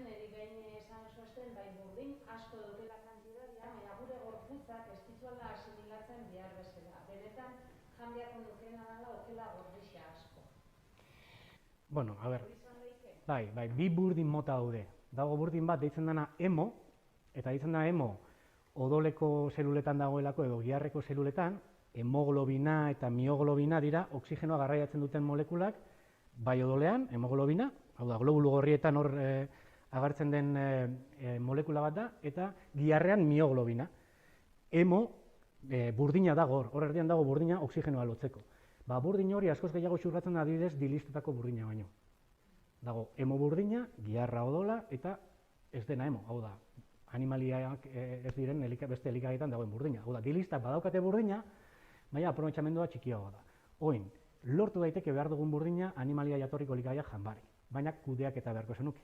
niri behin esan zoazten, bai burdin asko dukela kantidadia, baina gure gorputzak ez dituela asimilatzen behar bezala. Benetan, janbiako dukena dela okela gordixa asko. Bueno, a ber, bai, bi burdin mota daude. Dago burdin bat deitzen dena hemo, eta deitzen da hemo odoleko zeluletan dagoelako edo giharreko zeluletan, hemoglobina eta mioglobina dira oxigenoa garraiatzen duten molekulak, bai odolean, hemoglobina, hau da, globulu gorrietan hor agertzen den molekula bat da, eta giharrean mioglobina. Hemo burdina dago hor erdian dago burdina oxigenoa lotzeko. Burdin hori askoz gehiago xurgatzen da adibidez dilistetako burdina baino. Dago hemo burdina, giharra odola eta ez dena hemo, hau da, animaliak ez diren beste elikagaietan dagoen burdina. Hau da, dilistak badaukate burdina, baina aprobetxamendua txikiagoa da. Oin, lortu daiteke behar dugun burdina animalia jatorriko elikagaiak janbari, baina kudeaketa beharko zenuke.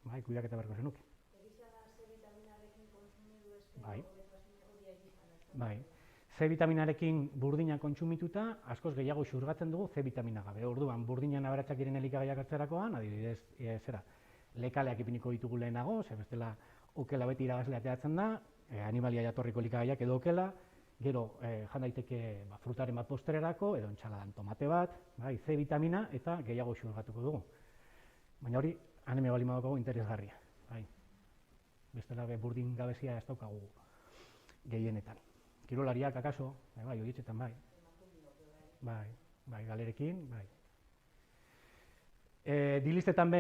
Bai, kudeaketa beharko zenuke. Egiza da C vitaminarekin kontsumidu ezten Bai. C vitaminarekin burdina kontsumituta, askoz gehiago xurgatzen dugu C vitamina gabe. Orduan, burdinan aberatsak diren elikagaiak hartzerakoan, adibidez, lekaleak ipiniko ditugu lehenago, ze bestela okela beti iragazle ateratzen da, animalia jatorriko elikagaiak edo okela, gero jan daiteke frutaren bat postererako, edo entxaladan tomate bat, bai, C vitamina eta gehiago xurgatuko dugu. Baina hori, anemia baldin badaukagu interesgarria. Bai. Bestela burdin gabezia ez daukagu gehienetan. Kirolariak akaso, bai, horietxetan bai. Bai, galerekin, bai. Dilistetan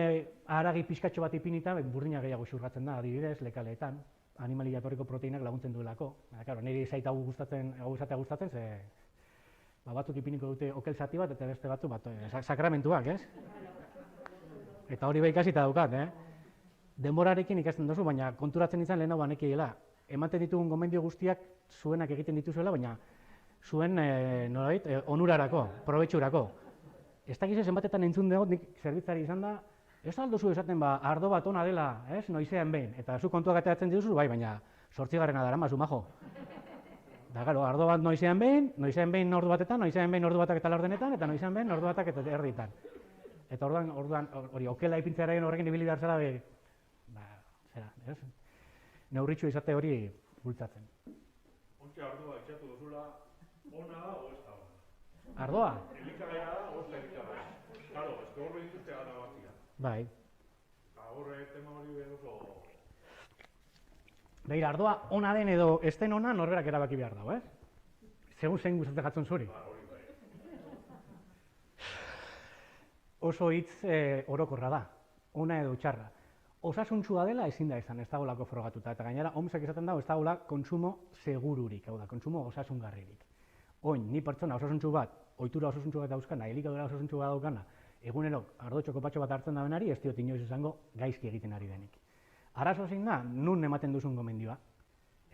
haragi pixkatxo bat ipinita, burdina gehiago xurgatzen da, adibidez, lekaleetan, animali jatorriko proteinak laguntzen duelako. Niri zait hau gustatzen, ze batzuk ipiniko dute okel zati bat, eta beste batzuk sakramentuak, ez? Eta hori ikasita daukat, denborarekin ikasten duzu, baina konturatzen izan lehenago banekiela. Ematen ditugun gomendio guztiak zuenak egiten dituzuela, baina zuen onurarako, probetxurako. ez dakiz zenbatetan entzun dugu, nik zerbitzari izan da, ez alduzu esaten ardo bat ona dela, ez, noizean behin, eta zu kontuak ateratzen dituzu, bai, baina 8garrena daramazu, majo. Da, gero, ardo bat noizean behin ordu batetan, noizean behin ordu batak eta laurdenetan, eta noizean behin ordu batak eta erditan. Eta orduan, hori, okela ipintzearen horrekin ibili behar zela, zera, ez? Neurritxu izate hori bultzatzen. Ontxe ardua itxatu duzula, ona da o ez da ona? Ardoa? Elikagaia da o ez da elikagaia? Claro, ez da horre dituzte gara batzia. Bai. Eta horre tema hori behar oso... Begira, ardoa ona den edo ez den ona norberak erabaki behar dago, ez? Segun zein gustatzen jatzen zuri. Oso hitz orokorra da, ona edo txarra. Osasuntsua dela ezin da izan, ez dagoelako frogatuta. Eta gainera, OMSek esaten dago, ez dagoela kontsumo segururik, hau da, kontsumo osasungarririk. Oin, ni pertsona osasuntsu bat, ohitura osasuntsu bat dauzkana, elikadura osasuntsu bat daukana, egunero ardo txokopatxo bat hartzen da benari, ez diot inoiz izango gaizki egiten ari denik. Arazo zein da, nun ematen duzun gomendioa.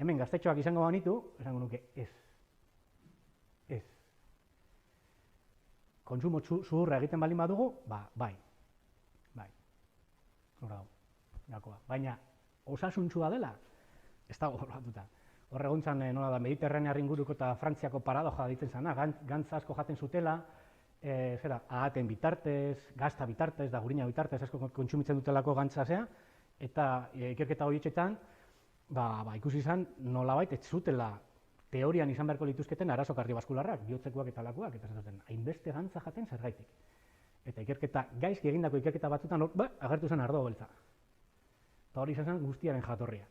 Hemen gaztetxoak izango banitu, esango nuke ez. Ez. Kontsumo zuhurra egiten baldin badugu, bai. Hor dago, gakoa. Baina, osasuntsua dela, ez dago horratuta. Hor egontzan, nola da, Mediterranear inguruko eta Frantziako paradoja ditzen zana, gantza asko jaten zutela, ahaten bitartez, gazta bitartez, da gurina bitartez, asko kontsumitzen dutelako gantzasea, eta ikerketa horietxetan, ikusi izan, nolabait, ez zutela teorian izan beharko lituzketen arazo kardiobaskularrak, bihotzekoak eta lakuak, eta zaten, hainbeste gantza jaten zergaitik. Eta ikerketa, gaizki egindako ikerketa batzutan, agertu zen ardo beltza. Eta hori izan zen guztiaren jatorria.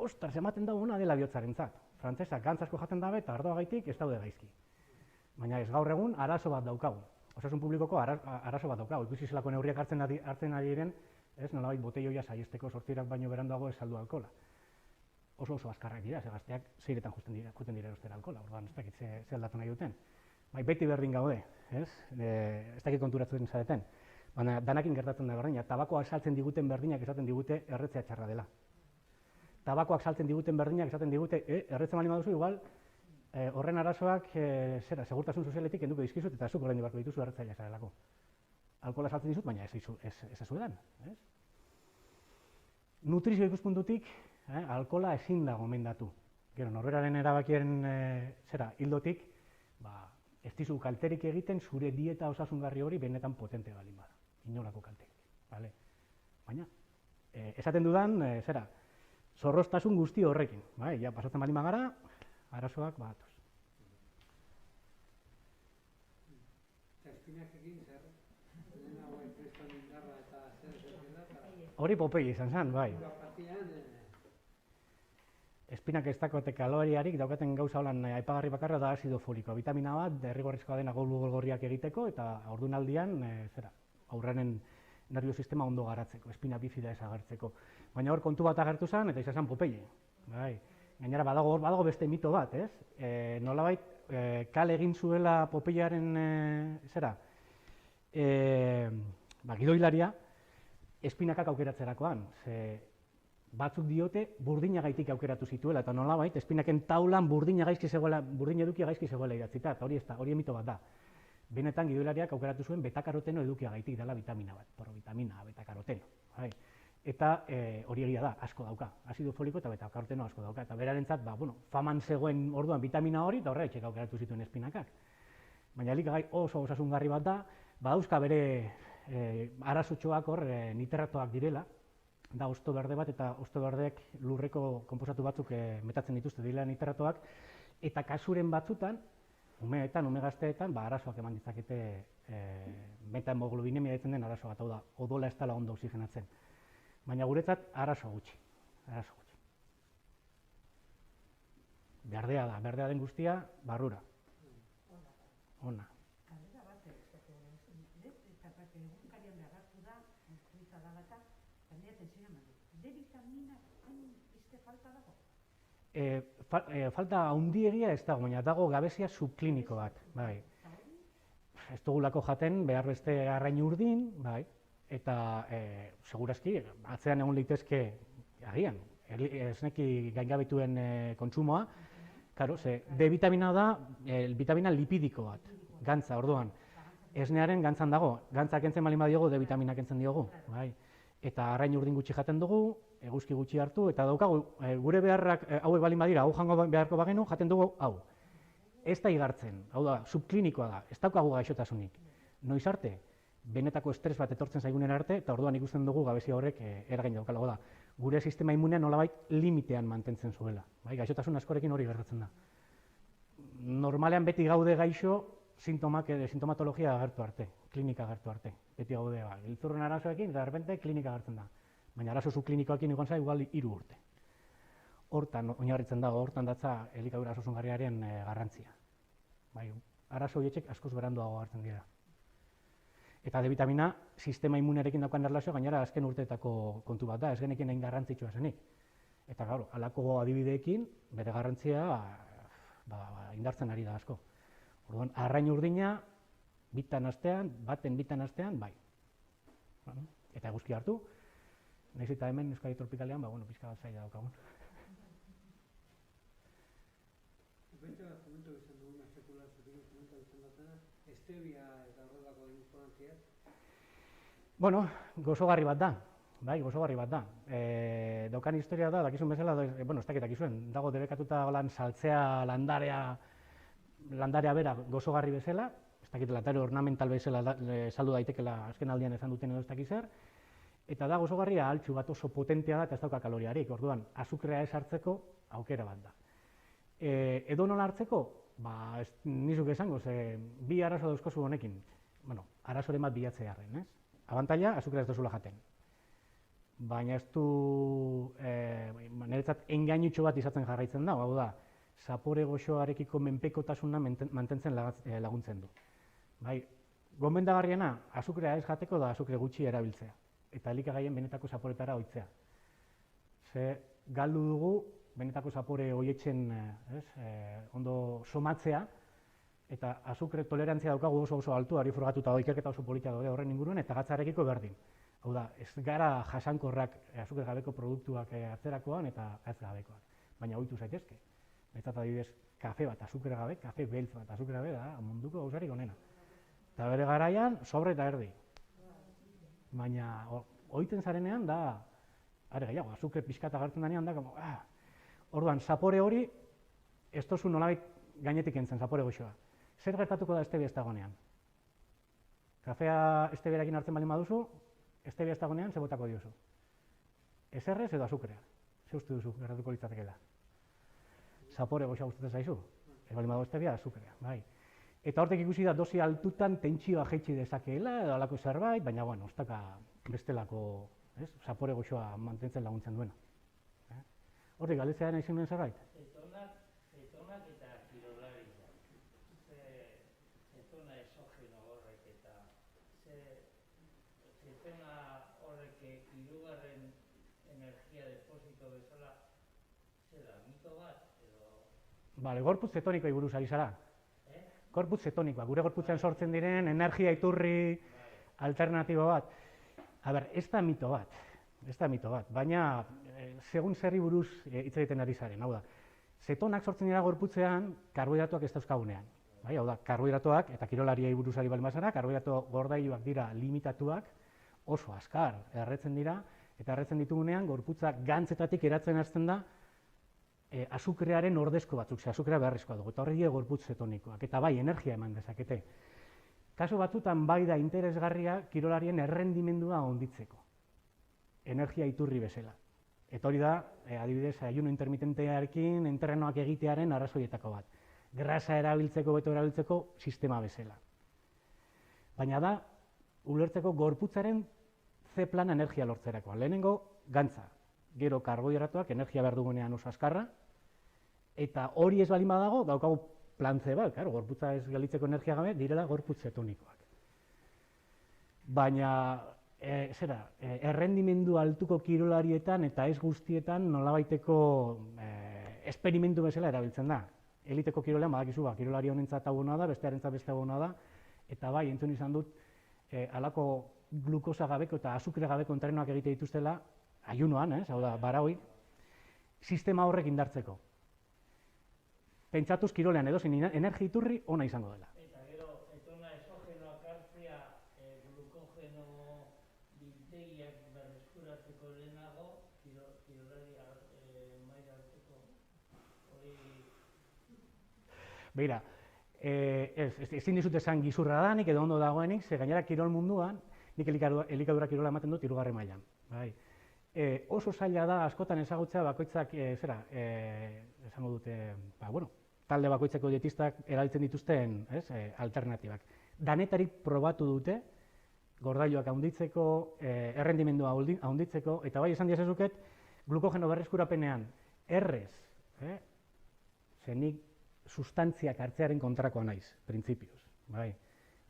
Ostras, ematen dago ona dela bihotzarentzat. Frantzesak gantza asko jaten dabe eta ardoa gaitik ez daude gaizki. Baina ez gaur egun arazo bat daukagu. Osasun publikoko arazo bat daukagu. Ikusi zelako neurriak hartzen ari diren, ez nolabait boteioia saiesteko 8 baino beranduago ez saldu alkohola. Oso azkarrak dira, ze gazteak 6etan juten dira erostera alkohola, orduan ez dakit ze aldatu nahi duten. Bai, beti berdin gaude, ez? Ez dakit konturatzen zareten. Baina danakin gertatzen da berdina, tabakoak saltzen diguten berdinak esaten digute erretzea txarra dela. Tabakoak saltzen diguten berdinak esaten digute, erretzen bali baduzu, igual, horren arazoak, segurtasun sozialetik kenduko dizkizut, eta zuk orain dibarko dituzu erretzailea zarelako. Alkohola saltzen dizut, baina ez ezuedan. Nutrizio ikuspuntutik, alkohola ezin da gomendatu. Gero, norberaren erabakiaren hildotik, ez dizu kalterik egiten zure dieta osasungarri hori benetan potente baldin bada. Inolako kalterik. Baina, esaten dudan, zorroztasun guzti horrekin. Ja, pasatzen baldin bagara, arazoak batuz. Eta espinak egin zer? Lehenago kriston indarra eta zer dela eta... Hori Popeye izan zen, bai. Espinak ez dakote kaloriarik, daukaten gauza holan aipagarri bakarra da azido folikoa. Vitamina bat, derrigorrezkoa dena golgorriak egiteko, eta ordunaldian, aurrenen nerviosistema ondo garatzeko, espina bifida ez agertzeko. Baina hor kontu bat agertu zen, eta izan zen Popeye. Gainera, badago beste mito bat, ez? Nolabait, kale egin zuela Popeyearen, gidoilaria, espinakak aukeratzerakoan. Batzuk diote burdinagaitik aukeratu zituela, eta nolabait, espinaken taulan burdin edukia gaizki zegoela idatzita, eta hori mito bat da. Benetan gidoilariak aukeratu zuen betakaroteno edukiagaitik dela vitamina bat, vitamina, betakaroteno. Eta hori egia da, asko dauka, azido foliko eta betakaroteno asko dauka, eta berarentzat, faman zegoen orduan vitamina hori, eta horregatik aukeratu zituen espinakak. Baina elikagai oso osasungarri bat da, badauzka bere arazotxoak hor nitratoak direla, da hosto berde bat, eta hosto berdeek lurreko konposatu batzuk metatzen dituzte direla nitratoak, eta kasuren batzutan, umeetan, ume gazteetan, arazoak eman ditzakete metamoglobinemia ditzen den arazo bat, hau da, odola ez dela ondo oxigenatzen. Baina guretzat, arazo gutxi. Berdea da, berdea den guztia, barrura. Ona. Galdera bat, eta egunkarian behartu da, dela eta, jendea tensioa eman du. D vitamina hain falta dago? Falta handiegia ez dago, baina dago gabezia subkliniko bat. Ez dugulako jaten behar beste arrain urdin, eta segurazki atzean egon litezke agian, esneki gaingabetuen kontsumoa, D vitamina da vitamina lipidiko bat, gantza orduan. esnearen gantzan dago, gantzak kentzen baldin badiogu, D vitamina kentzen diogu, bai. Eta arrain urdin gutxi jaten dugu, eguzki gutxi hartu, eta daukagu, gure beharrak hauek baldin badira, hau jango beharko bagenu, jaten dugu hau. Ez da igartzen, hau da, subklinikoa da, ez daukagu gaixotasunik. Noiz arte, benetako estres bat etortzen zaigunen arte, eta orduan ikusten dugu gabezia horrek eragin daukalago da. Gure sistema immunea nolabait limitean mantentzen zuela. Bai, gaixotasun askorekin hori gertatzen da. Normalean beti gaude gaixo, sintomatologia agertu arte, klinika agertu arte. Beti gaude, giltzurren arazoekin, eta derrepente klinika agertzen da. Baina arazo subklinikoekin egon zai, igual 3 urte. Hortan oinarritzen dago, hortan datza elikadura osasungarriaren garrantzia. Bai, arazo horiek askoz beranduago hartzen dira. Eta D vitamina sistema immunearekin daukan erlazioa gainera azken urteetako kontu bat da, ez genekin hain garrantzitsua zenik. Eta gaur, halako adibideekin bere garrantzia indartzen ari da asko. Orduan, arrain urdina bitan astean, bitan astean, bai. Eta eguzki hartu, nahiz eta hemen Euskadi tropikalean, pixka bat zaila daukagun. Bente bat komentu izan duguna, sekulaziotik komentu izan dutena, stevia eta horrelako intolerantziak? Bueno, gozogarri bat da, bai, gozogarri bat da. Daukan historia da, dakizun bezala, ez dakit dakizuen, dago debekatuta lan saltzea landarea bera gozogarri bezala, ez dakit landare ornamental bezala saldu daitekela azken aldian esan duten edo ez dakiz zer, eta da gozogarria altxu bat oso potentea da eta ez dauka kaloriarik, orduan, azukrea ez hartzeko aukera bat da. Edo nola hartzeko? Nizuk esango, bi arazo dauzkozu honekin. Bueno, arazoren bat bilatze harren, ez? Abantaila, azukrea ez dozula jaten. Baina ez du, niretzat engainutxo bat izaten jarraitzen da, hau da, zapore goxoarekiko menpekotasuna mantentzen laguntzen du. Bai, gomendagarriena, azukrea ez jateko da azukre gutxi erabiltzea. Eta elikagaien benetako zaporetara ohitzea. Ze galdu dugu, benetako zapore horietzen ondo somatzea, eta azukre tolerantzia daukagu oso altu, ari frogatuta ikerketa oso polita daude horren inguruan, eta gatzarekiko berdin. Hau da, ez gara jasankorrak azukre gabeko produktuak hartzerakoan eta gatz gabekoak. Baina ohitu zaitezke. Betzat adibidez, kafe bat azukre gabe, kafe beltz bat azukre gabe da munduko gauzarik onena. Eta bere garaian, sobre eta erdi. Baina ohitzen zarenean da, are gehiago, azukre pixkat agertzen denean da, orduan, zapore hori, ez tozu nolabait gainetik entzen, zapore goxoa. Zer gertatuko da stevia ez dagoenean? Kafea steviarekin hartzen baldin baduzu, stevia ez dagoenean, ze botako diozu? Ezerrez edo azukrea? Ze uste duzu, gertatuko litzatekeela? Zapore goxoa gustatzen zaizu? Ez baldin badago stevia, azukrea, bai. Eta hortek ikusi da dosi altutan tentsioa jaitsi dezakeela, edo alako zerbait, baina, ez daka bestelako zapore goxoa mantentzen laguntzen duena. Hortik, galdetzea nahi zenuen zerbait? Zetonak eta kirolariak. Zetona esogeno horrek eta zetona horrek hirugarren energia deposito bezala zera, mito bat edo... Gorputz zetonikoa buruz ari zara. Gorputz zetonikoa, gure gorputzen sortzen diren energia iturri alternatibo bat. Ez da mito bat, baina segun zerri buruz hitz egiten ari zaren, hau da. Zetonak sortzen dira gorputzean, karbohidratoak ez dauzkagunean. Hau da, karbohidratoak, eta kirolariei buruz ari baldin bazara, karbohidrato gordailuak dira limitatuak, oso azkar erretzen dira, eta erretzen ditugunean, gorputzak gantzetatik eratzen hasten da, azukrearen ordezko batzuk, azukrea beharrezkoa dugu, eta horrek gorputz zetonikoak, eta bai, energia eman dezakete. Kasu batzutan bai da interesgarria kirolarien errendimendua onditzeko. Energia iturri bezala. Eta hori da, adibidez, ayuno intermitentearekin entrenoak egitearen arrazoietako bat. Grasa erabiltzeko, beto erabiltzeko sistema bezala. Baina da, ulertzeko gorputzaren C-plana energia lortzerakoa. Lehenengo, gantza. Gero karbohidratoak, energia behar dugunean oso azkarra. Eta hori ez balin badago, daukagu plan C bat, gorputza ez galitzeko energia gabe, direla gorputz zetonikoak. Baina, errendimendu altuko kirolarietan eta ez guztietan nolabaiteko esperimentu bezala erabiltzen da. Eliteko kirolean, badakizu, kirolari honentzat aguna da, bestearentzat beste aguna da, eta bai, entzun izan dut, halako glukosa gabeko eta azukre gabeko entrenoak egite dituztela, ayunoan, hau da, barahoi, sistema horrek indartzeko. Pentsatuz kirolean edo zin energia iturri ona izango dela. Eta gero, zetona esogenoak ideiak berreskuratzeko lehenago, kirolari maila hartzeko hori... Begira, ezin dizut esan gizurra danik edo ondo dagoenik, ze gainera kirol munduan, nik elikadura kirola ematen dut 3. mailan. Bai. Oso zaila da askotan ezagutzea bakoitzak, esango dute, talde bakoitzeko dietistak erabiltzen dituzten alternatibak. Danetarik probatu dute, gordailuak handitzeko, errendimendua handitzeko, eta bai esan diazezuket, glukogeno berreskurapenean errez, ze nik sustantziak hartzearen kontrakoa naiz, printzipioz.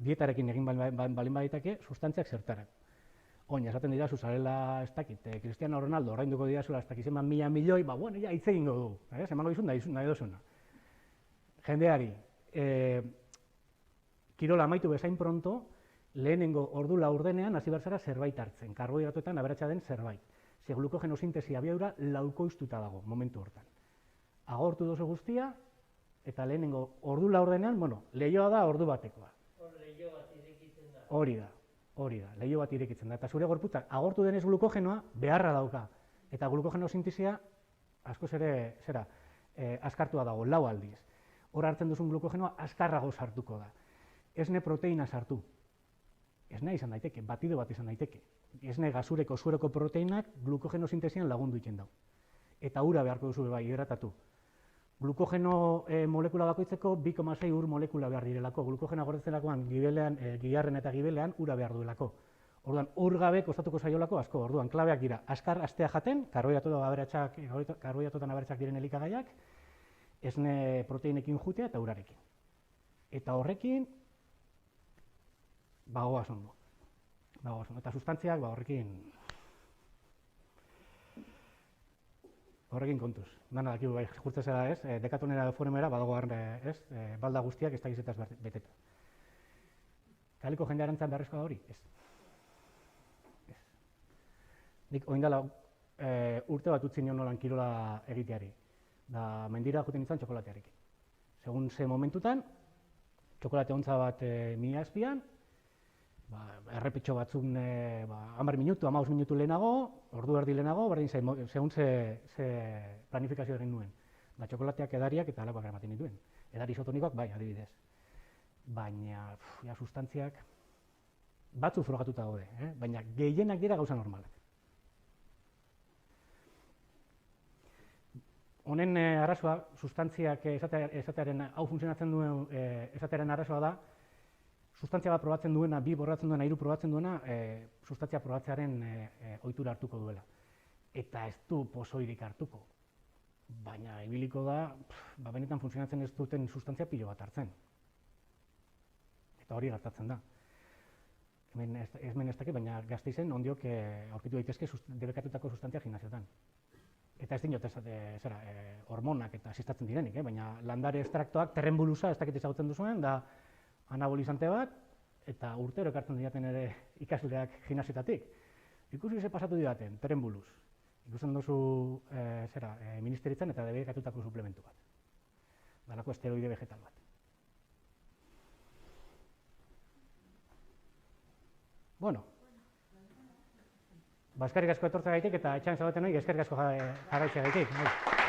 Dietarekin egin balin baditake, sustantziak zertarak. Oin, esaten dira, zarela, ez dakit, Cristiano Ronaldo, orainduko dira zula, ez dakit zenban 1.000 milioi, ja, hitz egingo du, emango dizun nahi dozuna. Jendeari, kirola amaitu bezain pronto, lehenengo ordu laurdenean hasi behar zara zerbait hartzen, karbohidratoetan aberatsa den zerbait. Ze glukogeno sintesi abiadura laukoiztuta dago, momentu hortan. Agortu dozu guztia, eta lehenengo ordu laurdenean, lehioa da ordu batekoa. Hor lehio bat irekitzen da. Hori da, lehio bat irekitzen da. Eta zure gorputzak agortu denez glukogenoa beharra dauka. Eta glukogeno sintesia askoz ere, azkartua dago, 4 aldiz. Hor hartzen duzun glukogenoa azkarrago sartuko da. Esne proteina sartu. Esnea izan daiteke, batido bat izan daiteke. Esne gazureko, zueroko proteinak glukogeno sintesian lagundu egiten dau. Eta ura beharko duzu bai, hidratatu. Glukogeno molekula bakoitzeko 2,6 ur molekula behar direlako. Glukogena gordetzerakoan giharren eta gibelean ura behar duelako. Orduan, ur gabe kostatuko zaiolako asko. Orduan, klabeak dira, azkar astea jaten, karbohidratotan aberatsak diren elikagaiak, esne proteinekin jutea eta urarekin. Eta horrekin, bagoaz ondo. Eta sustantziak, horrekin kontuz. Dana dakigu bai, jurtze zera ez, dekatonera edo foremera, badagoan balda guztiak ez dakizetaz beteta. Kaliko jendearentzan beharrezkoa da hori? Ez. Nik oindala urte bat utzi nion nolan kirola egiteari. Da mendira juten nintzen txokolatearekin. Segun ze momentutan, txokolate ontza bat mila azpian, errepitxo batzuk 10 minutu, 15 minutu lehenago, ordu erdi lehenago, berdin segun ze planifikazio egin nuen. Txokolateak edariak eta alakoak eramaten dituen. Edari isotonikoak bai, adibidez. Baina, sustantziak batzu frogatuta daude, baina gehienak dira gauza normalak. Honen arrazoa, sustantziak esatearen hau funtzionatzen duen esatearen arrazoa da, sustantzia bat probatzen duena, 2 probatzen duena, 3 probatzen duena, sustantzia probatzearen ohitura hartuko duela. Eta ez du pozoirik hartuko. Baina ibiliko da, benetan funtzionatzen ez duten sustantzia pilo bat hartzen. Eta hori gertatzen da. Hemen ez dakit, baina Gasteizen ondiok aurkitu daitezke debekatutako sustantzia gimnasiotan. Eta ez dinot hormonak eta asistatzen direnik, baina landare estraktoak, terrenbulusa, ez dakit ezagutzen duzuen, da anabolizante bat, eta urtero ekartzen diaten ere ikasleak gimnasiotatik. Ikusi ze pasatu didaten, terrenbuluz. Ikusten duzu ministeritzan eta debekatutako suplementu bat. Dalako esteroide vegetal bat. Bueno, eskerrik asko etortzea gaitik eta etxan zaudetenoi eskerrik asko jarraitzea gaitik.